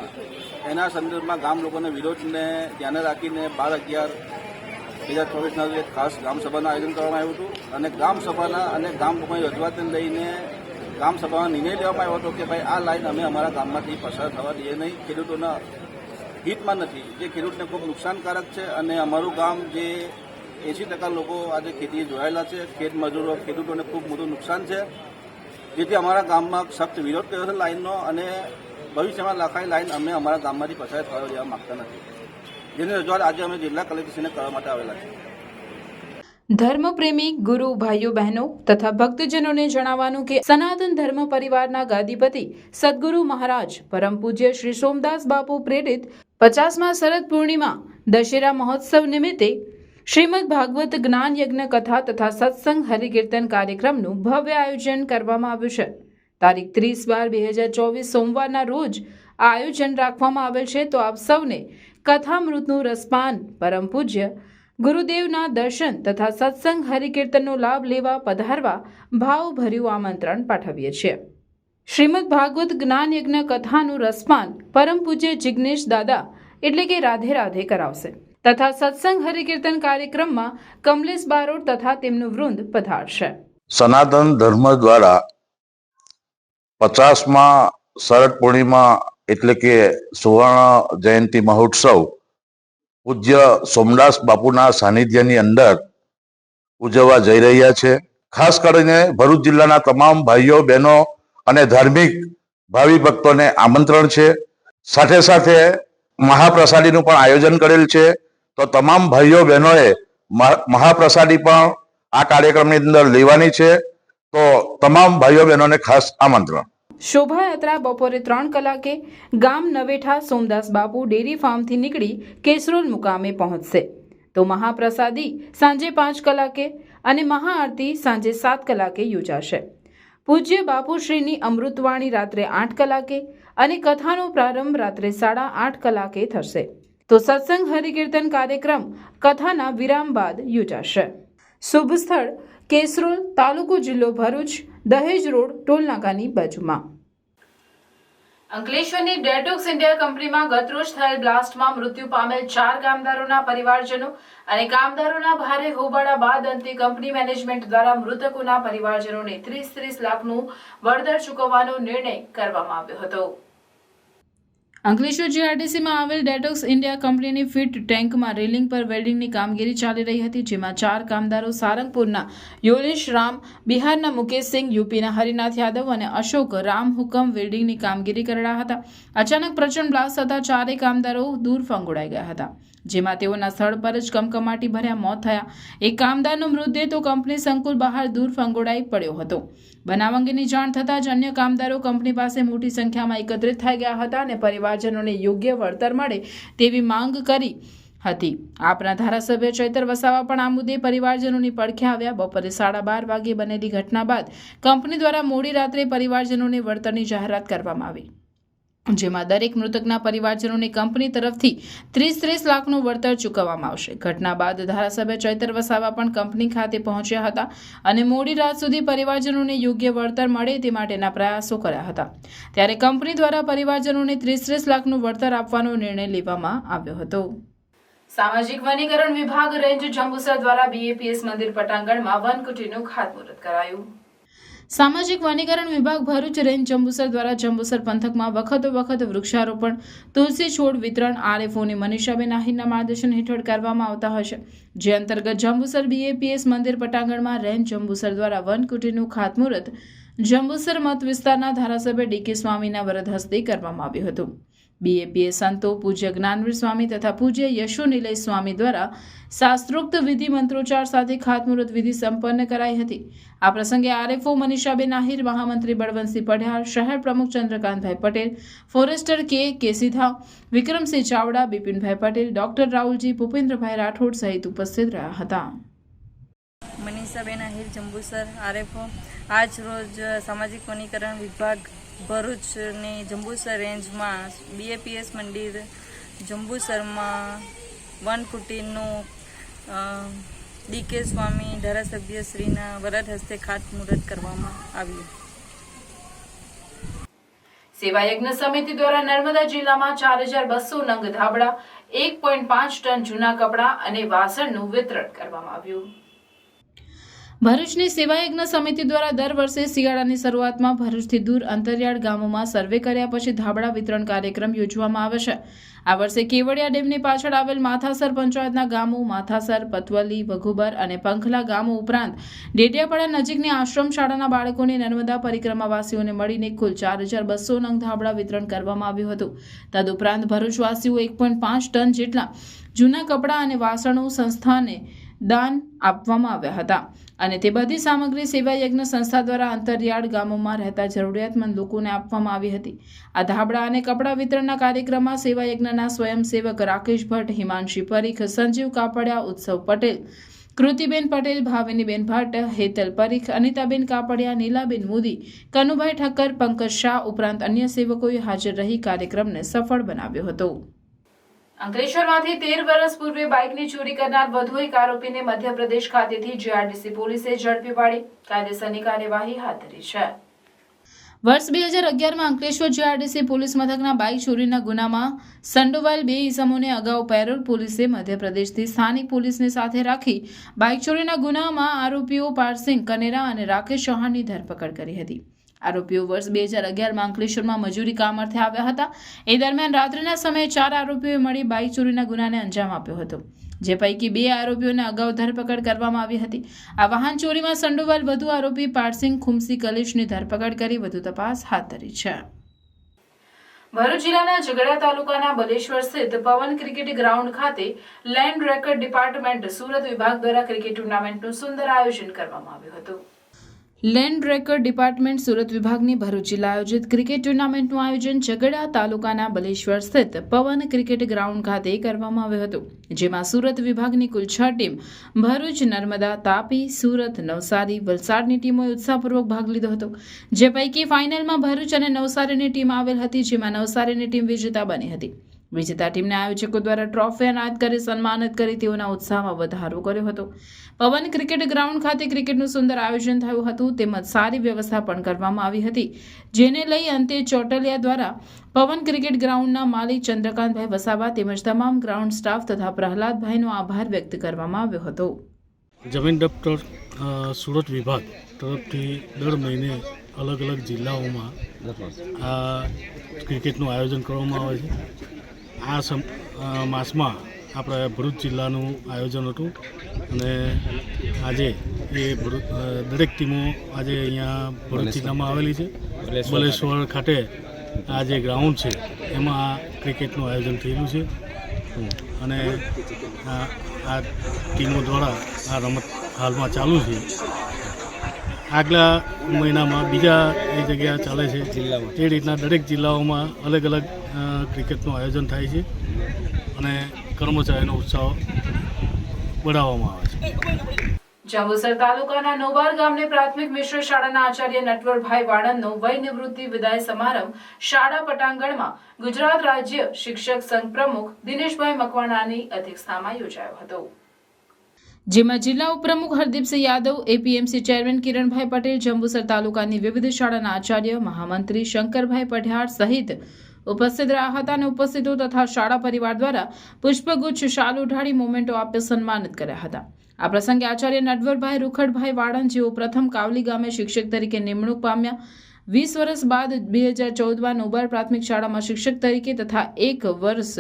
એના સંદર્ભમાં ગામ લોકોના વિરોધને ધ્યાને રાખીને 12/11/2024ના રોજ ખાસ ગ્રામસભાનું આયોજન કરવામાં આવ્યું હતું અને ગ્રામસભાના અને ગામ લોકોની રજૂઆતને લઈને ગ્રામસભામાં નિર્ણય લેવામાં આવ્યો હતો કે ભાઈ આ લાઇન અમે અમારા ગામમાંથી પસાર થવા દઈએ નહીં. ખેડૂતોના હિતમાં નથી, જે ખેડૂતને ખૂબ નુકસાનકારક છે અને અમારું ગામ જે 80% લોકો આજે ખેતીએ જોડાયેલા છે, ખેત મજૂરો, ખેડૂતોને ખૂબ મોટું નુકસાન છે. જેથી અમારા ગામમાં સખ્ત વિરોધ કર્યો છે લાઇનનો અને ભવિષ્યમાં લખાઈ લાઇન અમે અમારા ગામમાંથી પસાર થવા દેવા માગતા નથી, જેની રજૂઆત આજે અમે જિલ્લા કલેક્ટરશ્રીને કરવા માટે આવેલા છે. ધર્મપ્રેમી ગુરુ ભાઈઓ બહેનો તથા ભક્તજનોને જણાવવાનું કે સનાતન ધર્મ પરિવારના ગાદીપતિ સદગુરુ મહારાજ પરમ પૂજ્ય શ્રી સોમદાસ બાપુ પ્રેરિત 50મા શરદ પૂર્ણિમા દશેરા મહોત્સવ નિમિત્તે શ્રીમદ ભાગવત જ્ઞાન યજ્ઞ કથા તથા સત્સંગ હરિકીર્તન કાર્યક્રમનું ભવ્ય આયોજન કરવામાં આવ્યું છે. તારીખ 30/12/2024 સોમવારના રોજ આ આયોજન રાખવામાં આવેલ છે. તો આપ સૌને કથામૃતનું રસપાન, પરમ પૂજ્ય ગુરુદેવના દર્શન તથા સત્સંગ હરિકીર્તનનો લાભ લેવા પધારવા ભાવભર્યું આમંત્રણ પાઠવીએ છીએ. શ્રીમદ ભાગવત જ્ઞાન યજ્ઞ કથાનું રસપાન પરમ પૂજ્ય જિગ્નેશ દાદા એટલે કે રાધે રાધે કરાવશે તથા સત્સંગ હરિકીર્તન કાર્યક્રમમાં કમલેશ બારોટ તથા તેમનું વૃંદ પધારશે. સનાતન ધર્મ દ્વારા 50મા શરદ પૂર્ણિમા એટલે કે સુવર્ણ જયંતિ મહોત્સવ પૂજ્ય સોમદાસ બાપુના સાનિધ્યની અંદર ઉજવવા જઈ રહ્યા છે. ખાસ કરીને ભરૂચ જિલ્લાના તમામ ભાઈઓ બહેનો અને ધાર્મિક ભાવિ ભક્તોને આમંત્રણ છે. સાથે સાથે મહાપ્રસાદીનું પણ આયોજન કરેલ છે. તો તમામ ભાઈઓ બહેનોએ મહાપ્રસાદી પણ આ કાર્યક્રમની અંદર લેવાની છે. તો તમામ ભાઈઓ બહેનોને ખાસ આમંત્રણ. શોભાયાત્રા બપોરે 3 કલાકે ગામ નવેઠા સોમદાસ બાપુ ડેરી ફાર્મથી નીકળી કેસરોલ મુકામે પહોંચશે. તો મહાપ્રસાદી સાંજે 5 કલાકે અને મહાઆરતી સાંજે 7 કલાકે યોજાશે. પૂજ્ય બાપુશ્રીની અમૃતવાણી રાત્રે 8 કલાકે અને કથાનો પ્રારંભ રાત્રે 8:30 કલાકે થશે. તો સત્સંગ હરિકીર્તન કાર્યક્રમ કથાના વિરામ બાદ યોજાશે. શુભ સ્થળ કેસરોલ, તાલુકો જિલ્લો ભરૂચ, દહેજ રોડ, ટોલનાકાની બાજુમાં. અંકલેશ્વરની ડેટોક્સ ઇન્ડિયા કંપનીમાં ગતરોજ થયેલ બ્લાસ્ટમાં મૃત્યુ પામેલ 4 કામદારોના પરિવારજનો અને કામદારોના ભારે હોબાળા બાદ અંતે કંપની મેનેજમેન્ટ દ્વારા મૃતકોના પરિવારજનોને 30 લાખનું વળતર ચૂકવવાનો નિર્ણય કરવામાં આવ્યો હતો. અંકલેશ્વર જીઆરડીસીમાં આવેલ ડેટોક્સ ઇન્ડિયા કંપનીની ફિટ ટેન્કમાં રેલિંગ પર વેલ્ડિંગની કામગીરી ચાલી રહી હતી, જેમાં 4 કામદારો સારંગપુરના યોલેશ રામ, બિહારના મુકેશસિંહ, યુપીના હરિનાથ યાદવ અને અશોક રામ હુકમ વેલ્ડિંગની કામગીરી કરી રહ્યા હતા. અચાનક પ્રચંડ બ્લાસ્ટ થતા 4 કામદારો દૂર ફંગોળાઈ ગયા હતા, જેમાં તેઓના સ્થળ પર જ કમકમાટી ભર્યા મોત થયા. એક કામદારનો મૃતદેહ તો કંપની સંકુલ બહાર દૂર ફંગોળાઈ પડ્યો હતો. બનાવ અંગેની જાણ થતાં જ અન્ય કામદારો કંપની પાસે મોટી સંખ્યામાં એકત્રિત થઈ ગયા હતા અને પરિવારજનોને યોગ્ય વળતર મળે તેવી માંગ કરી હતી. આપના ધારાસભ્ય ચૈતર વસાવા પણ આ મુદ્દે પરિવારજનોની પડખે આવ્યા. બપોરે 12:30 વાગે બનેલી ઘટના બાદ કંપની દ્વારા મોડી રાત્રે પરિવારજનોને વળતરની જાહેરાત કરવામાં આવી, જેમાં દરેક મૃતકના પરિવારજનોને કંપની તરફથી 30 લાખનું વળતર ચૂકવવામાં આવશે. ઘટના બાદ ધારાસભ્ય ચૈતર વસાવા પણ કંપની ખાતે પહોંચ્યા હતા અને મોડી રાત સુધી પરિવારજનોને યોગ્ય વળતર મળે તે માટેના પ્રયાસો કર્યા હતા. ત્યારે કંપની દ્વારા પરિવારજનોને 30 લાખનું વળતર આપવાનો નિર્ણય લેવામાં આવ્યો હતો. સામાજિક વનીકરણ વિભાગ રેન્જ જંબુસર દ્વારા BAPS મંદિર પટાંગણમાં વનકુટીનું ખાતમુહૂર્ત કરાયું. સામાજિક વનીકરણ વિભાગ ભરૂચ રેન્જ જંબુસર દ્વારા જંબુસર પંથકમાં વખત વૃક્ષારોપણ, તુલસી છોડ વિતરણ RFOની મનીષાબેન આહિરના માર્ગદર્શન હેઠળ કરવામાં આવતા હોય છે. જે અંતર્ગત જંબુસર BAPS મંદિર પટાંગણમાં રેન્જ જંબુસર દ્વારા વનકુટીનું ખાતમુહૂર્ત જંબુસર મત વિસ્તારના ધારાસભ્ય DK સ્વામીના વરદ હસ્તે કરવામાં આવ્યું હતું. BAPS સંતો પૂજ્ય જ્ઞાનવીર સ્વામી તથા પૂજ્ય યશોનિલય સ્વામી દ્વારા શાસ્ત્રોક્ત વિધિ મંત્રોચ્ચાર સાથે ખાતમુહૂર્ત વિધિ સંપન્ન કરાઈ હતી. આ પ્રસંગે RFO મનીષાબેન આહિર, મહામંત્રી બળવંતસિંહ પઢિયાર, શહેર પ્રમુખ ચંદ્રકાંતભાઈ પટેલ, ફોરેસ્ટર કે સીધા, વિક્રમસિંહ ચાવડા, બિપિનભાઈ પટેલ, ડોક્ટર રાહુલજી, ભૂપેન્દ્રભાઈ રાઠોડ સહિત ઉપસ્થિત રહ્યા હતા. મનીષાબેન આહિર, જંબુસર RFO. આજ રોજ સામાજિક વનીકરણ વિભાગ ભરૂચની જંબુસર રેન્જમાં BAPS મંદિર જંબુસરમાં વનકુટીરનું DK સ્વામી ધારાસભ્ય શ્રીના વરદ હસ્તે ખાતમુહૂર્ત કરવામાં આવ્યું. સેવાયજ્ઞ સમિતિ દ્વારા નર્મદા જિલ્લામાં 4200 નંગ ધાબળા, 1.5 ટન જૂના કપડાં અને વાસણનું વિતરણ કરવામાં આવ્યું. ભરૂચની સેવાયજ્ઞ સમિતિ દ્વારા દર વર્ષે શિયાળાની શરૂઆતમાં ભરૂચથી દૂર અંતરિયાળ ગામોમાં સર્વે કર્યા પછી ધાબળા વિતરણ કાર્યક્રમ યોજવામાં આવે છે. આ વર્ષે કેવડિયા ડેમની પાછળ આવેલ માથાસર પંચાયતના ગામો માથાસર, પતવલી, વઘુબર અને પંખલા ગામો ઉપરાંત ડેડિયાપાડા નજીકની આશ્રમ શાળાના બાળકોને નર્મદા પરિક્રમાવાસીઓને મળીને કુલ 4200 નંગ ધાબળા વિતરણ કરવામાં આવ્યું હતું. તદુપરાંત ભરૂચવાસીઓ 1.5 ટન જેટલા જૂના કપડાં અને વાસણો સંસ્થાને દાન આપવામાં આવ્યા હતા અને તે બધી સામગ્રી સેવાયજ્ઞ સંસ્થા દ્વારા અંતરિયાળ ગામોમાં રહેતા જરૂરિયાતમંદ લોકોને આપવામાં આવી હતી. આ ધાબળા અને કપડાં વિતરણના કાર્યક્રમમાં સેવાયજ્ઞના સ્વયંસેવક રાકેશ ભટ્ટ, હિમાંશી પરીખ, સંજીવ કાપડિયા, ઉત્સવ પટેલ, કૃતિબેન પટેલ, ભાવિનીબેન ભટ્ટ, હેતલ પરીખ, અનિતાબેન કાપડિયા, નીલાબેન મોદી, કનુભાઈ ઠક્કર, પંકજ શાહ ઉપરાંત અન્ય સેવકોએ હાજર રહી કાર્યક્રમને સફળ બનાવ્યો હતો. અંકલેશ્વરમાંથી 13 વર્ષ પૂર્વે બાઇકની ચોરી કરનાર વધુ એક આરોપીને મધ્યપ્રદેશ ખાતેથી જીઆરડીસી પોલીસે ઝડપી પાડી કાયદેસરની કાર્યવાહી હાથ ધરી છે. વર્ષ 2011માં અંકલેશ્વર જીઆરડીસી પોલીસ મથકના બાઇક ચોરીના ગુનામાં સંડોવાયેલ 2 ઇસમોને અગાઉ પેરોલ પોલીસે મધ્યપ્રદેશથી સ્થાનિક પોલીસને સાથે રાખી બાઇક ચોરીના ગુનામાં આરોપીઓ પારસિંગ કનેરા અને રાકેશ ચૌહાણની ધરપકડ કરી હતી. આરોપીઓ વર્ષ 2011માં અંકલેશ્વરમાં મજૂરી કામ અર્થે આવ્યા હતા. એ દરમિયાન રાત્રિના સમયે 4 આરોપીઓએ મળી બાઇક ચોરીના ગુનાને અંજામ આપ્યો હતો, જે પૈકી 2 આરોપીઓને અગાઉ ધરપકડ કરવામાં આવી હતી. આ વાહન ચોરીમાં સંડોવાયેલ વધુ આરોપી પારસિંગ ખુમસી કલેશની ધરપકડ કરી વધુ તપાસ હાથ ધરી છે. ભરૂચ જિલ્લાના ઝઘડા તાલુકાના બલેશ્વર સ્થિત પવન ક્રિકેટ ગ્રાઉન્ડ ખાતે લેન્ડ રેકર્ડ ડિપાર્ટમેન્ટ સુરત વિભાગ દ્વારા ક્રિકેટ ટુર્નામેન્ટનું સુંદર આયોજન કરવામાં આવ્યું હતું. લેન્ડ રેકર્ડ ડિપાર્ટમેન્ટ સુરત વિભાગની ભરૂચ જિલ્લા આયોજિત ક્રિકેટ ટુર્નામેન્ટનું આયોજન ઝઘડા તાલુકાના બલેશ્વર સ્થિત પવન ક્રિકેટ ગ્રાઉન્ડ ખાતે કરવામાં આવ્યું હતું, જેમાં સુરત વિભાગની કુલ 6 ટીમ ભરૂચ, નર્મદા, તાપી, સુરત, નવસારી, વલસાડની ટીમોએ ઉત્સાહપૂર્વક ભાગ લીધો હતો. જે પૈકી ફાઇનલમાં ભરૂચ અને નવસારીની ટીમ આવેલ હતી, જેમાં નવસારીની ટીમ વિજેતા બની હતી. વિજેતા ટીમને આયોજકો દ્વારા ટ્રોફી એનાયત કરી સન્માનિત કરી તેઓના ઉત્સાહમાં વધારો કર્યો હતો. પવન ક્રિકેટ ગ્રાઉન્ડ ખાતે ક્રિકેટનું સુંદર આયોજન થયું હતું તેમજ સારી વ્યવસ્થા પણ કરવામાં આવી હતી, જેને લઈ અંતે ચોટલિયા દ્વારા પવન ક્રિકેટ ગ્રાઉન્ડના માલિક ચંદ્રકાંતભાઈ વસાવા તેમજ તમામ ગ્રાઉન્ડ સ્ટાફ તથા પ્રહલાદભાઈનો આભાર વ્યક્ત કરવામાં આવ્યો હતો. જમીન દફતર સુરત વિભાગ તરફથી દર મહિને અલગ અલગ જિલ્લાઓમાં આ ક્રિકેટનું આયોજન કરવામાં આવે છે. આ માસમાં આપણે ભરૂચ જિલ્લાનું આયોજન હતું અને આજે એ દરેક ટીમો આજે અહીંયા ભરૂચ જિલ્લામાં આવેલી છે. બલેશ્વર ખાતે આ જે ગ્રાઉન્ડ છે એમાં ક્રિકેટનું આયોજન થયેલું છે અને આ ટીમો દ્વારા આ રમત હાલમાં ચાલુ છે. આગલા મહિનામાં બીજા એ જગ્યા ચાલે છે. એ રીતના દરેક જિલ્લાઓમાં અલગ અલગ ક્રિકેટનું આયોજન થાય છે અને કર્મચારીનો ઉત્સાહ વધારવામાં આવે છે. જંબુસર તાલુકાના નોબાર ગામની પ્રાથમિક મિશ્ર શાળાના આચાર્ય નટવરભાઈ વાળંદનો વય નિવૃત્તિ વિદાય સમારંભ શાળા પટાંગણમાં ગુજરાત રાજ્ય શિક્ષક સંઘ પ્રમુખ દિનેશભાઈ મકવાણાની અધ્યક્ષતામાં યોજાયો હતો, જેમાં જિલ્લા ઉપપ્રમુખ હરદીપસિંહ યાદવ, એપીએમસી ચેરમેન કિરણભાઈ પટેલ, જંબુસર તાલુકાની વિવિધ શાળાના આચાર્ય, મહામંત્રી શંકરભાઈ પઢિયાર સહિત ઉપસ્થિત રહ્યા હતા અને ઉપસ્થિતો તથા શાળા પરિવાર દ્વારા પુષ્પગુચ્છ શાલ ઉઢાડી મોમેન્ટો આપી સન્માનિત કર્યા હતા. આ પ્રસંગે આચાર્ય નટવરભાઈ રૂખડભાઈ વાળંદ, જેઓ પ્રથમ કાવલી ગામે શિક્ષક તરીકે નિમણૂક પામ્યા, 20 વર્ષ બાદ 2014માં નોબાર પ્રાથમિક શાળામાં શિક્ષક તરીકે તથા 1 વર્ષ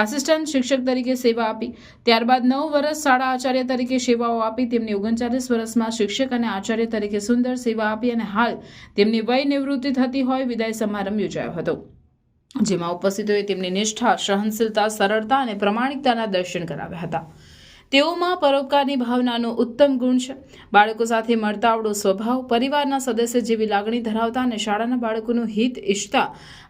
આસિસ્ટન્ટ શિક્ષક તરીકે સેવા આપી, ત્યારબાદ 9 વર્ષ શાળા આચાર્ય તરીકે સેવાઓ આપી, તેમની 39 વર્ષમાં શિક્ષક અને આચાર્ય તરીકે સુંદર સેવા આપી અને હાલ તેમની વય નિવૃત્તિ થતી હોય વિદાય સમારંભ યોજાયો હતો, જેમાં ઉપસ્થિતોએ તેમની નિષ્ઠા, સહનશીલતા, સરળતા અને પ્રમાણિકતાના દર્શન કરાવ્યા હતા. તેઓમાં પરોપકારની ભાવનાનો ઉત્તમ ગુણ છે. બાળકો સાથે મળતાવડો સ્વભાવ, પરિવારના સદસ્ય જેવી લાગણી ધરાવતા અને શાળાના બાળકોનું હિત ઈચ્છતા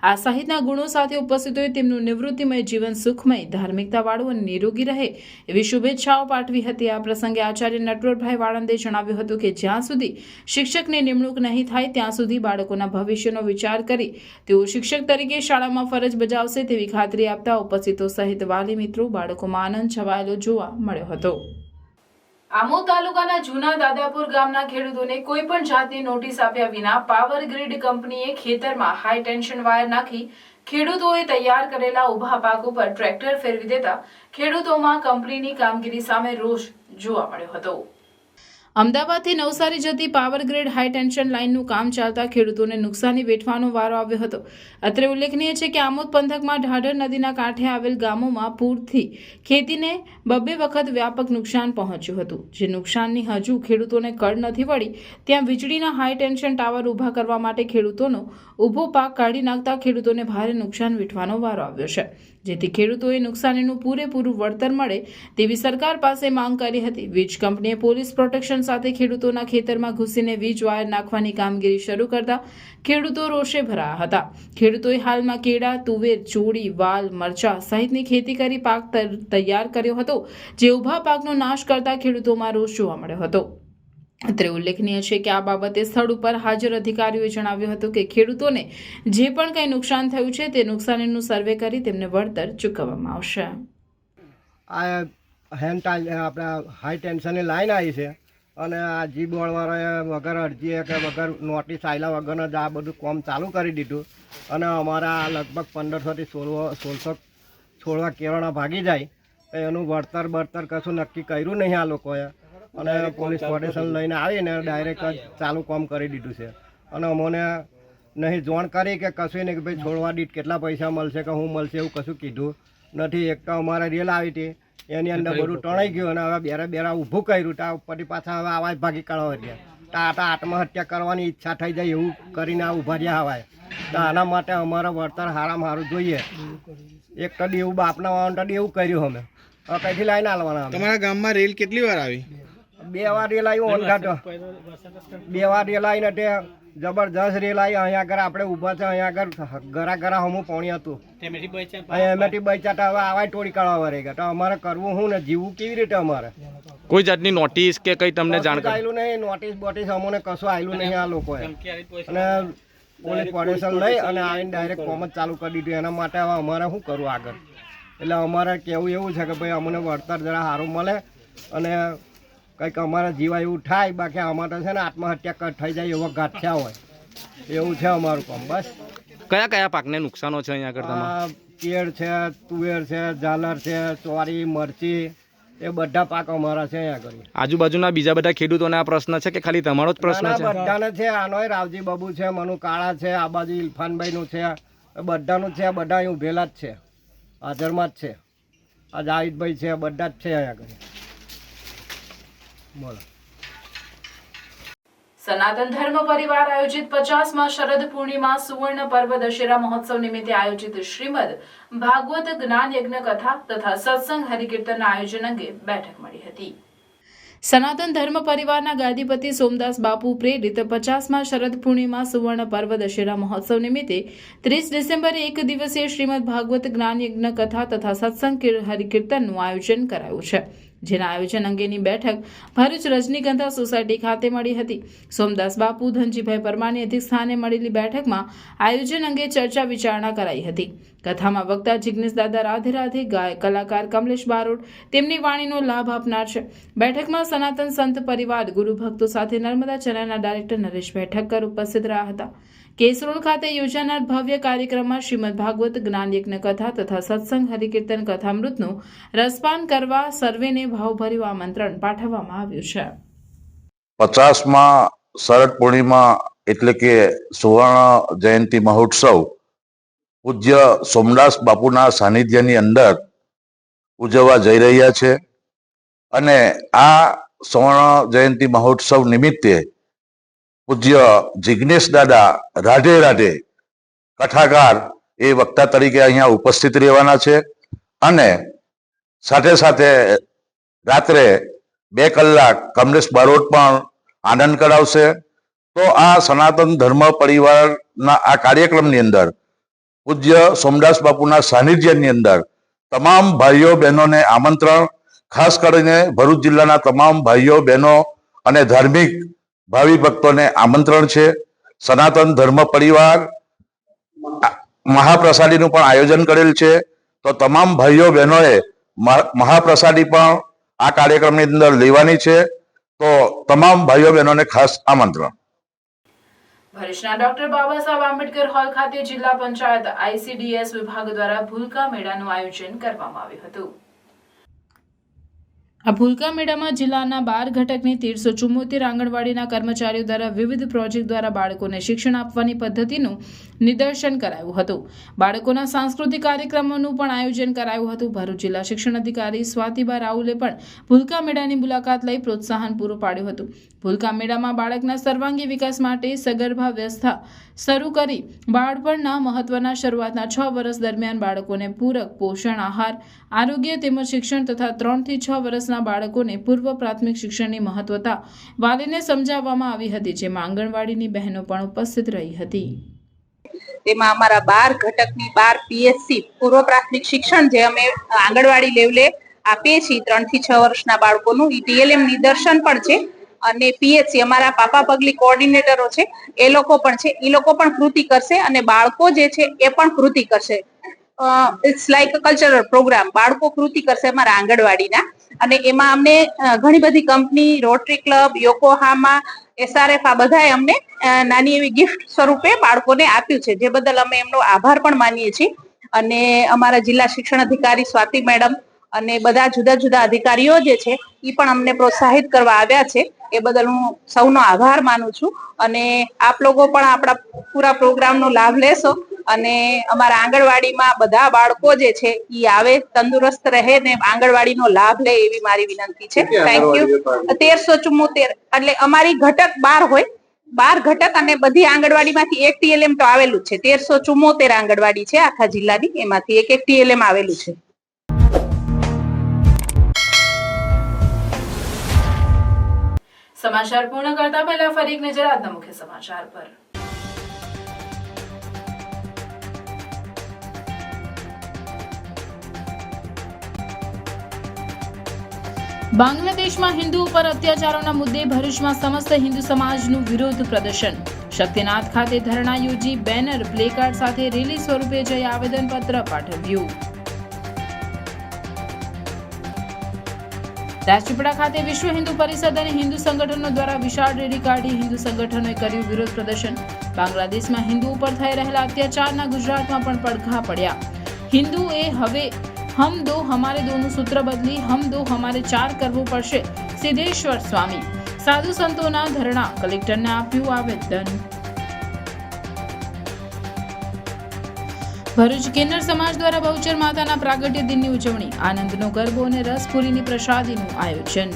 આ સહિતના ગુણો સાથે ઉપસ્થિતોએ તેમનું નિવૃત્તિમય જીવન સુખમય, ધાર્મિકતાવાળું અને નિરોગી રહે એવી શુભેચ્છાઓ પાઠવી હતી. આ પ્રસંગે આચાર્ય નટવરભાઈ વાળંદે જણાવ્યું હતું કે જ્યાં સુધી શિક્ષકની નિમણૂક નહીં થાય ત્યાં સુધી બાળકોના ભવિષ્યનો વિચાર કરી તેઓ શિક્ષક તરીકે શાળામાં ફરજ બજાવશે તેવી ખાતરી આપતા ઉપસ્થિતો સહિત વાલી મિત્રો, બાળકોમાં આનંદ છવાયેલો જોવા મળ્યો હતો. આમોદ તાલુકાના જૂના દાદાપુર ગામના ખેડૂતોને કોઈ પણ જાતની નોટિસ આપ્યા વિના પાવર ગ્રીડ કંપનીએ ખેતરમાં હાઈ ટેન્શન વાયર નાખી ખેડૂતોએ તૈયાર કરેલા ઊભા પાક ઉપર ટ્રેક્ટર ફેરવી દેતા ખેડૂતોમાં કંપનીની કામગીરી સામે રોષ જોવા મળ્યો હતો. અમદાવાદથી નવસારી જતી પાવર ગ્રીડ હાઈ ટેન્શન લાઇનનું કામ ચાલતા ખેડૂતોને નુકસાની વેઠવાનો વારો આવ્યો હતો. અત્રે ઉલ્લેખનીય છે કે આમોદ પંથકમાં ઢાઢર નદીના કાંઠે આવેલ ગામોમાં પૂરથી ખેતીને 2 વખત વ્યાપક નુકસાન પહોંચ્યું હતું. જે નુકસાનની હજુ ખેડૂતોને કળ નથી વળી ત્યાં વીજળીના હાઈ ટેન્શન ટાવર ઊભા કરવા માટે ખેડૂતોનો ઊભો પાક કાઢી નાખતા ખેડૂતોને ભારે નુકસાન વેઠવાનો વારો આવ્યો છે, જેથી ખેડૂતોએ નુકસાનીનું પૂરેપૂરું વળતર મળે તેવી સરકાર પાસે માંગ કરી હતી. વીજ કંપનીએ પોલીસ પ્રોટેક્શન સાથે ખેડૂતોના ખેતરમાં ઘૂસીને વીજ વાયર નાખવાની કામગીરી શરૂ કરતા ખેડૂતો રોષે ભરાયા હતા. ખેડૂતોએ હાલમાં કેળા, તુવેર, ચોળી, વાલ, મરચા સહિતની ખેતી કરી પાક તૈયાર કર્યો હતો, જે ઊભા પાકનો નાશ કરતા ખેડૂતોમાં રોષ જોવા મળ્યો હતો. અત્રે ઉલ્લેખનીય છે કે આ બાબતે સ્થળ ઉપર હાજર અધિકારીઓએ જણાવ્યું હતું કે ખેડૂતોને જે પણ કંઈ નુકસાન થયું છે તે નુકસાનીનું સર્વે કરી તેમને વળતર ચૂકવવામાં આવશે. આ આપણા હાઈ ટેન્શનની લાઈન આવી છે અને આ જી બોર્ડવાળાએ વગર અરજી કે વગર નોટિસ આવેલા વગર જ આ બધું કામ ચાલુ કરી દીધું અને અમારા લગભગ 1500 થી 1600 છોડવા કેળાના ભાગી જાય તો એનું વળતર કશું નક્કી કર્યું નહીં આ લોકોએ અને પોલીસ પ્રોટેક્શન લઈને આવીને ડાયરેક્ટ જ ચાલુ કામ કરી દીધું છે અને અમને નહીં જાણ કરી કે કશું નહીં કે ભાઈ છોડવા દીઠ કેટલા પૈસા મળશે કે શું મળશે એવું કશું કીધું નથી. એક તો અમારે રેલ આવી હતી એની અંદર બધું ટણાઈ ગયું અને હવે બેરા ઊભું કર્યું ત્યાં ઉપરથી પાછા હવે આવાજ ભાગી કાઢવા રહ્યા તો આત્મહત્યા કરવાની ઈચ્છા થઈ જાય એવું કરીને આ ઊભા રહ્યા હવાય. તો આના માટે અમારે વળતર સારામાં સારું જોઈએ. એક તો દેવું બાપના વાળું તો દેવું કર્યું અમે હવે કઈથી લાઈને હાલવાના. તમારા ગામમાં રેલ કેટલી વાર આવી? 2 વાર રેલ આવી ઓનઘાટો 2 વાર રેલ આવીને તે જબરજસ્ત રેલ આવી. અહીંયા આગળ આપણે ઊભા છે, અહીંયા આગળ ગરા હમું પાણી હતું, એમાંથી બચાતા હવે આવા ટોળી કાઢવા રહી ગયા. તો અમારે કરવું શું ને જીવવું કેવી રીતે? અમારે કોઈ જાતની નોટિસ કે કઈ તમને જાણ આવેલું નહીં, નોટિસ બોટિસ અમને કશું આવેલું નહીં આ લોકોએ અને પોલીસ પ્રોટેક્શન લઈ અને આવીને ડાયરેક્ટ કોમ જ ચાલુ કરી દીધું. એના માટે હવે અમારે શું કરવું આગળ? એટલે અમારે કહેવું એવું છે કે ભાઈ અમને વળતર જરા સારું મળે અને કંઈક અમારા જીવા એવું થાય. બાકી અમારે છે ને આત્મહત્યા થઈ જાય એવો ઘાટ થયા હોય એવું છે અમારું કામ. બસ કયા કયા પાકને નુકસાનો છે અહીંયા આગળ તમારે? કેળ છે, તુવેર છે, ઝાલર છે, ચોરી, મરચી એ બધા પાક અમારા છે અહીંયા આગળ. આજુબાજુના બીજા બધા ખેડૂતોને આ પ્રશ્ન છે કે ખાલી તમારો જ પ્રશ્ન છે? બધાને છે. આનોય રાવજી બાબુ છે, મનુ કાળા છે, આ બાજુ ઇરફાનભાઈનું છે, બધાનું છે. બધા અહીં ઉભેલા જ છે, હાજરમાં જ છે. આ જાહિદભાઈ છે, બધા જ છે અહીંયા આગળ. બોલો. સનાતન ધર્મ પરિવાર આયોજિત 50માં શરદ પૂર્ણિમા સુવર્ણ પર્વ દશેરા મહોત્સવ નિમિત્તે આયોજિત શ્રીમદ ભાગવત જ્ઞાન યજ્ઞ કથા તથા સત્સંગ હરિકીર્તનના આયોજન અંગે બેઠક મળી હતી. સનાતન ધર્મ પરિવારના ગાદીપતિ સોમદાસ બાપુ પ્રેરિત 50માં શરદ પૂર્ણિમા સુવર્ણ પર્વ દશેરા મહોત્સવ નિમિત્તે 30 ડિસેમ્બરે એક દિવસીય શ્રીમદ ભાગવત જ્ઞાન યજ્ઞ કથા તથા સત્સંગ હરિકીર્તનનું આયોજન કરાયું છે. જેના આયોજન અંગેની બેઠક ભરૂચ રજનીગંધા સોસાયટી ખાતે મળી હતી. સોમદાસ બાપુ ધનજીભાઈ પરમારની અધ્યક્ષસ્થાને મળેલી બેઠકમાં આયોજન અંગે ચર્ચા વિચારણા કરાઈ હતી. કથામાં વક્તા જિગ્નેશ દાદા રાધે રાધે, ગાયક કલાકાર કમલેશ બારોટ તેમની વાણીનો લાભ આપનાર છે. બેઠકમાં સનાતન સંત પરિવાર ગુરુ ભક્તો સાથે નર્મદા ચેનલના ડાયરેક્ટર નરેશભાઈ ઠક્કર ઉપસ્થિત રહ્યા હતા. કેસરોડ ખાતે યોજાનાર ભવ્ય કાર્યક્રમમાં શ્રીમદ ભાગવત જ્ઞાન યજ્ઞ કથા તથા સત્સંગ હરિકીર્તન કથામૃતનું રસપાન કરવા સર્વેને ભાવભર્યું આમંત્રણ પાઠવવામાં આવ્યું છે. 50માં શરદ પૂર્ણિમા એટલે કે સુવર્ણ જયંતિ મહોત્સવ પૂજ્ય સોમદાસ બાપુના સાનિધ્યની અંદર ઉજવવા જઈ રહ્યા છે અને આ સુવર્ણ જયંતિ મહોત્સવ નિમિત્તે પૂજ્ય જિગ્નેશ દાદા રાધે રાધે કથાકાર એ વક્તા તરીકે અહીંયા ઉપસ્થિત રહેવાના છે અને સાથે સાથે રાત્રે 2 કલાક કમલેશ બારોટ પણ આનંદ કરાવશે. તો આ સનાતન ધર્મ પરિવારના આ કાર્યક્રમની અંદર પૂજ્ય સોમદાસ બાપુના સાનિધ્યની અંદર તમામ ભાઈઓ બહેનોને આમંત્રણ, ખાસ કરીને ભરૂચ જિલ્લાના તમામ ભાઈઓ બહેનો અને ધાર્મિક ભાવિ ભક્તોને આમંત્રણ છે. સનાતન ધર્મ પરિવાર મહાપ્રસાદીનું પણ આયોજન કરેલ છે. તો તમામ ભાઈઓ બહેનોએ મહાપ્રસાદી પણ આ કાર્યક્રમની અંદર લેવાની છે. તો તમામ ભાઈઓ બહેનોને ખાસ આમંત્રણ. ભરૂચના ડોક્ટર બાબા સાહેબ આંબેડકર હોલ ખાતે જિલ્લા પંચાયત ICDS વિભાગ દ્વારા ભૂલકા મેળાનું આયોજન કરવામાં આવ્યું હતું. આ ભૂલકા મેળામાં જિલ્લાના 12 ઘટકની 1374 આંગણવાડીના કર્મચારીઓ દ્વારા વિવિધ પ્રોજેક્ટ દ્વારા બાળકોને શિક્ષણ આપવાની પદ્ધતિનું નિદર્શન કરાયું હતું. બાળકોના સાંસ્કૃતિક કાર્યક્રમોનું પણ આયોજન કરાયું હતું. ભરૂચ જિલ્લા શિક્ષણ અધિકારી સ્વાતિબા રાહુલે પણ ભૂલકા મેળાની મુલાકાત લઈ પ્રોત્સાહન પૂરું પાડ્યું હતું. ભૂલકા મેળામાં બાળકના સર્વાંગી વિકાસ માટે સગર્ભા વ્યવસ્થા શરૂ કરી બાળપણના મહત્વના શરૂઆતના 6 વર્ષ દરમિયાન બાળકોને પૂરક પોષણ આહાર, આરોગ્ય તેમજ શિક્ષણ તથા 3 થી 6 વર્ષના બાળકોને પૂર્વ પ્રાથમિક શિક્ષણની મહત્વતા વાલીને સમજાવવામાં આવી હતી, જેમાં આંગણવાડીની બહેનો પણ ઉપસ્થિત રહી હતી. તેમાં અમારા 12 ઘટકની 12 PSC પૂર્વ પ્રાથમિક શિક્ષણ જે અમે આંગણવાડી લેવલે આપીએ છીએ 3 થી 6 વર્ષના બાળકોનું, TLM નિદર્શન પણ છે અને PHC અમારા પાપા પગલી કોઓર્ડિનેટરો છે એ લોકો પણ છે. એ લોકો પણ કૃતિ કરશે અને બાળકો જે છે એ પણ કૃતિ કરશે. It's like a cultural programme. બાળકો કૃતિ કરશે અમારા આંગણવાડીના અને એમાં અમને ઘણી બધી company, rotary club, Yokohama, SRF આ બધાએ અમને નાની એવી ગિફ્ટ સ્વરૂપે બાળકોને આપ્યું છે, જે બદલ અમે એમનો આભાર પણ માનીએ છીએ. અને અમારા જિલ્લા શિક્ષણ અધિકારી સ્વાતિ મેડમ અને બધા જુદા જુદા અધિકારીઓ જે છે એ પણ અમને પ્રોત્સાહિત કરવા આવ્યા છે. એ બદલ હું સૌનો આભાર માનું છું અને આપ લોકો પણ આપણા પૂરા પ્રોગ્રામનો લાભ લેશો અને અમારા આંગણવાડીમાં બધા બાળકો જે છે એ આવે, તંદુરસ્ત રહે ને આંગણવાડીનો લાભ લે એવી મારી વિનંતી છે. Thank you. 1374 એટલે અમારી ઘટક 12 હોય, 12 ઘટક અને બધી આંગણવાડીમાંથી એક TLM તો આવેલું છે. 1374 આંગણવાડી છે આખા જિલ્લાની, એમાંથી એક TLM આવેલું છે. સમાચાર પૂર્ણ કરતા પહેલા ફરી એક નજર આજના મુખ્ય સમાચાર પર. બાંગ્લાદેશમાં હિન્દુઓ પર અત્યાચારોના મુદ્દે ભરૂચમાં સમસ્ત હિન્દુ સમાજનું વિરોધ પ્રદર્શન. શક્તિનાથ ખાતે ધરણા યોજી બેનર, પ્લેકાર્ડ સાથે રેલી સ્વરૂપે જઈ આવેદનપત્ર પાઠવ્યું. રાજપીપળા ખાતે વિશ્વ હિન્દુ પરિષદ અને હિન્દુ સંગઠનો દ્વારા વિશાળ રેલી કાઢી હિન્દુ સંગઠનોએ કર્યું વિરોધ પ્રદર્શન. બાંગ્લાદેશમાં હિન્દુ ઉપર થઈ રહેલા અત્યાચારના ગુજરાતમાં પણ પડઘા પડ્યા. હિન્દુ એ હવે હમ દો હમારે દોનું સૂત્ર બદલી હમ દો હમારે ચાર કરવું પડશે. સિદ્ધેશ્વર સ્વામી સાધુ સંતોના ધરણા, કલેક્ટરને આપ્યું આવેદન. ભરૂચ કિન્નર સમાજ દ્વારા બહુચર માતાના પ્રાગટ્ય દિનની ઉજવણી, આનંદનો ગરબો અને રસપુરીની પ્રસાદીનું આયોજન.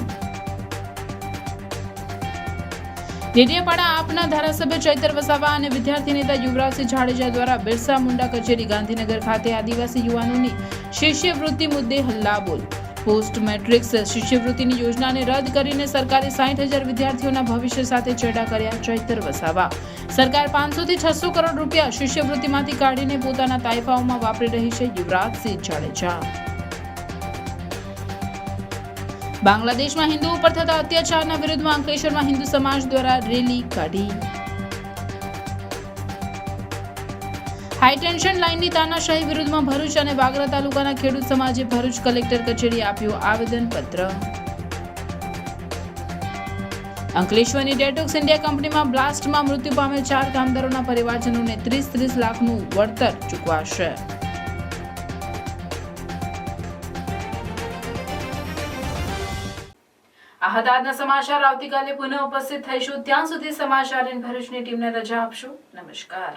ડેડિયાપાડા આપના ધારાસભ્ય ચૈતર વસાવા અને વિદ્યાર્થી નેતા યુવરાજસિંહ જાડેજા દ્વારા બિરસા મુંડા કચેરી ગાંધીનગર ખાતે આદિવાસી યુવાનોની શિષ્યવૃત્તિ મુદ્દે હલ્લાબોલ. પોસ્ટ મેટ્રિક્સ શિષ્યવૃત્તિની યોજનાને રદ કરીને સરકારે 60,000 વિદ્યાર્થીઓના ભવિષ્ય સાથે ચેડા કર્યા ચૈતર વસાવા. સરકાર 500 થી 600 કરોડ રૂપિયા શિષ્યવૃત્તિમાંથી કાઢીને પોતાના તાઇફાઓમાં વાપરી રહી છે યુવરાજસિંહ જાડેજા. બાંગ્લાદેશમાં હિન્દુ ઉપર થતા અત્યાચારના વિરુદ્ધમાં અંકલેશ્વરમાં હિન્દુ સમાજ દ્વારા રેલી કાઢી. હાઈ ટેન્શન લાઇનની તાનાશાહી વિરુદ્ધમાં ભરૂચ અને વાગરા તાલુકાના ખેડૂત સમાજે ભરૂચ કલેક્ટર કચેરી આપ્યું આવેદનપત્ર. અંકલેશ્વરની ડેટોક્સ ઇન્ડિયા કંપનીમાં બ્લાસ્ટમાં મૃત્યુ પામેલ 4 કામદારોના પરિવારજનોને 30 લાખનું વળતર ચૂકવાશે. આ હતા આજના સમાચાર. આવતીકાલે પુનઃ ઉપસ્થિત થઈશું. ત્યાં સુધી સમાચાર ભરૂચની ટીમને રજા આપશો. નમસ્કાર.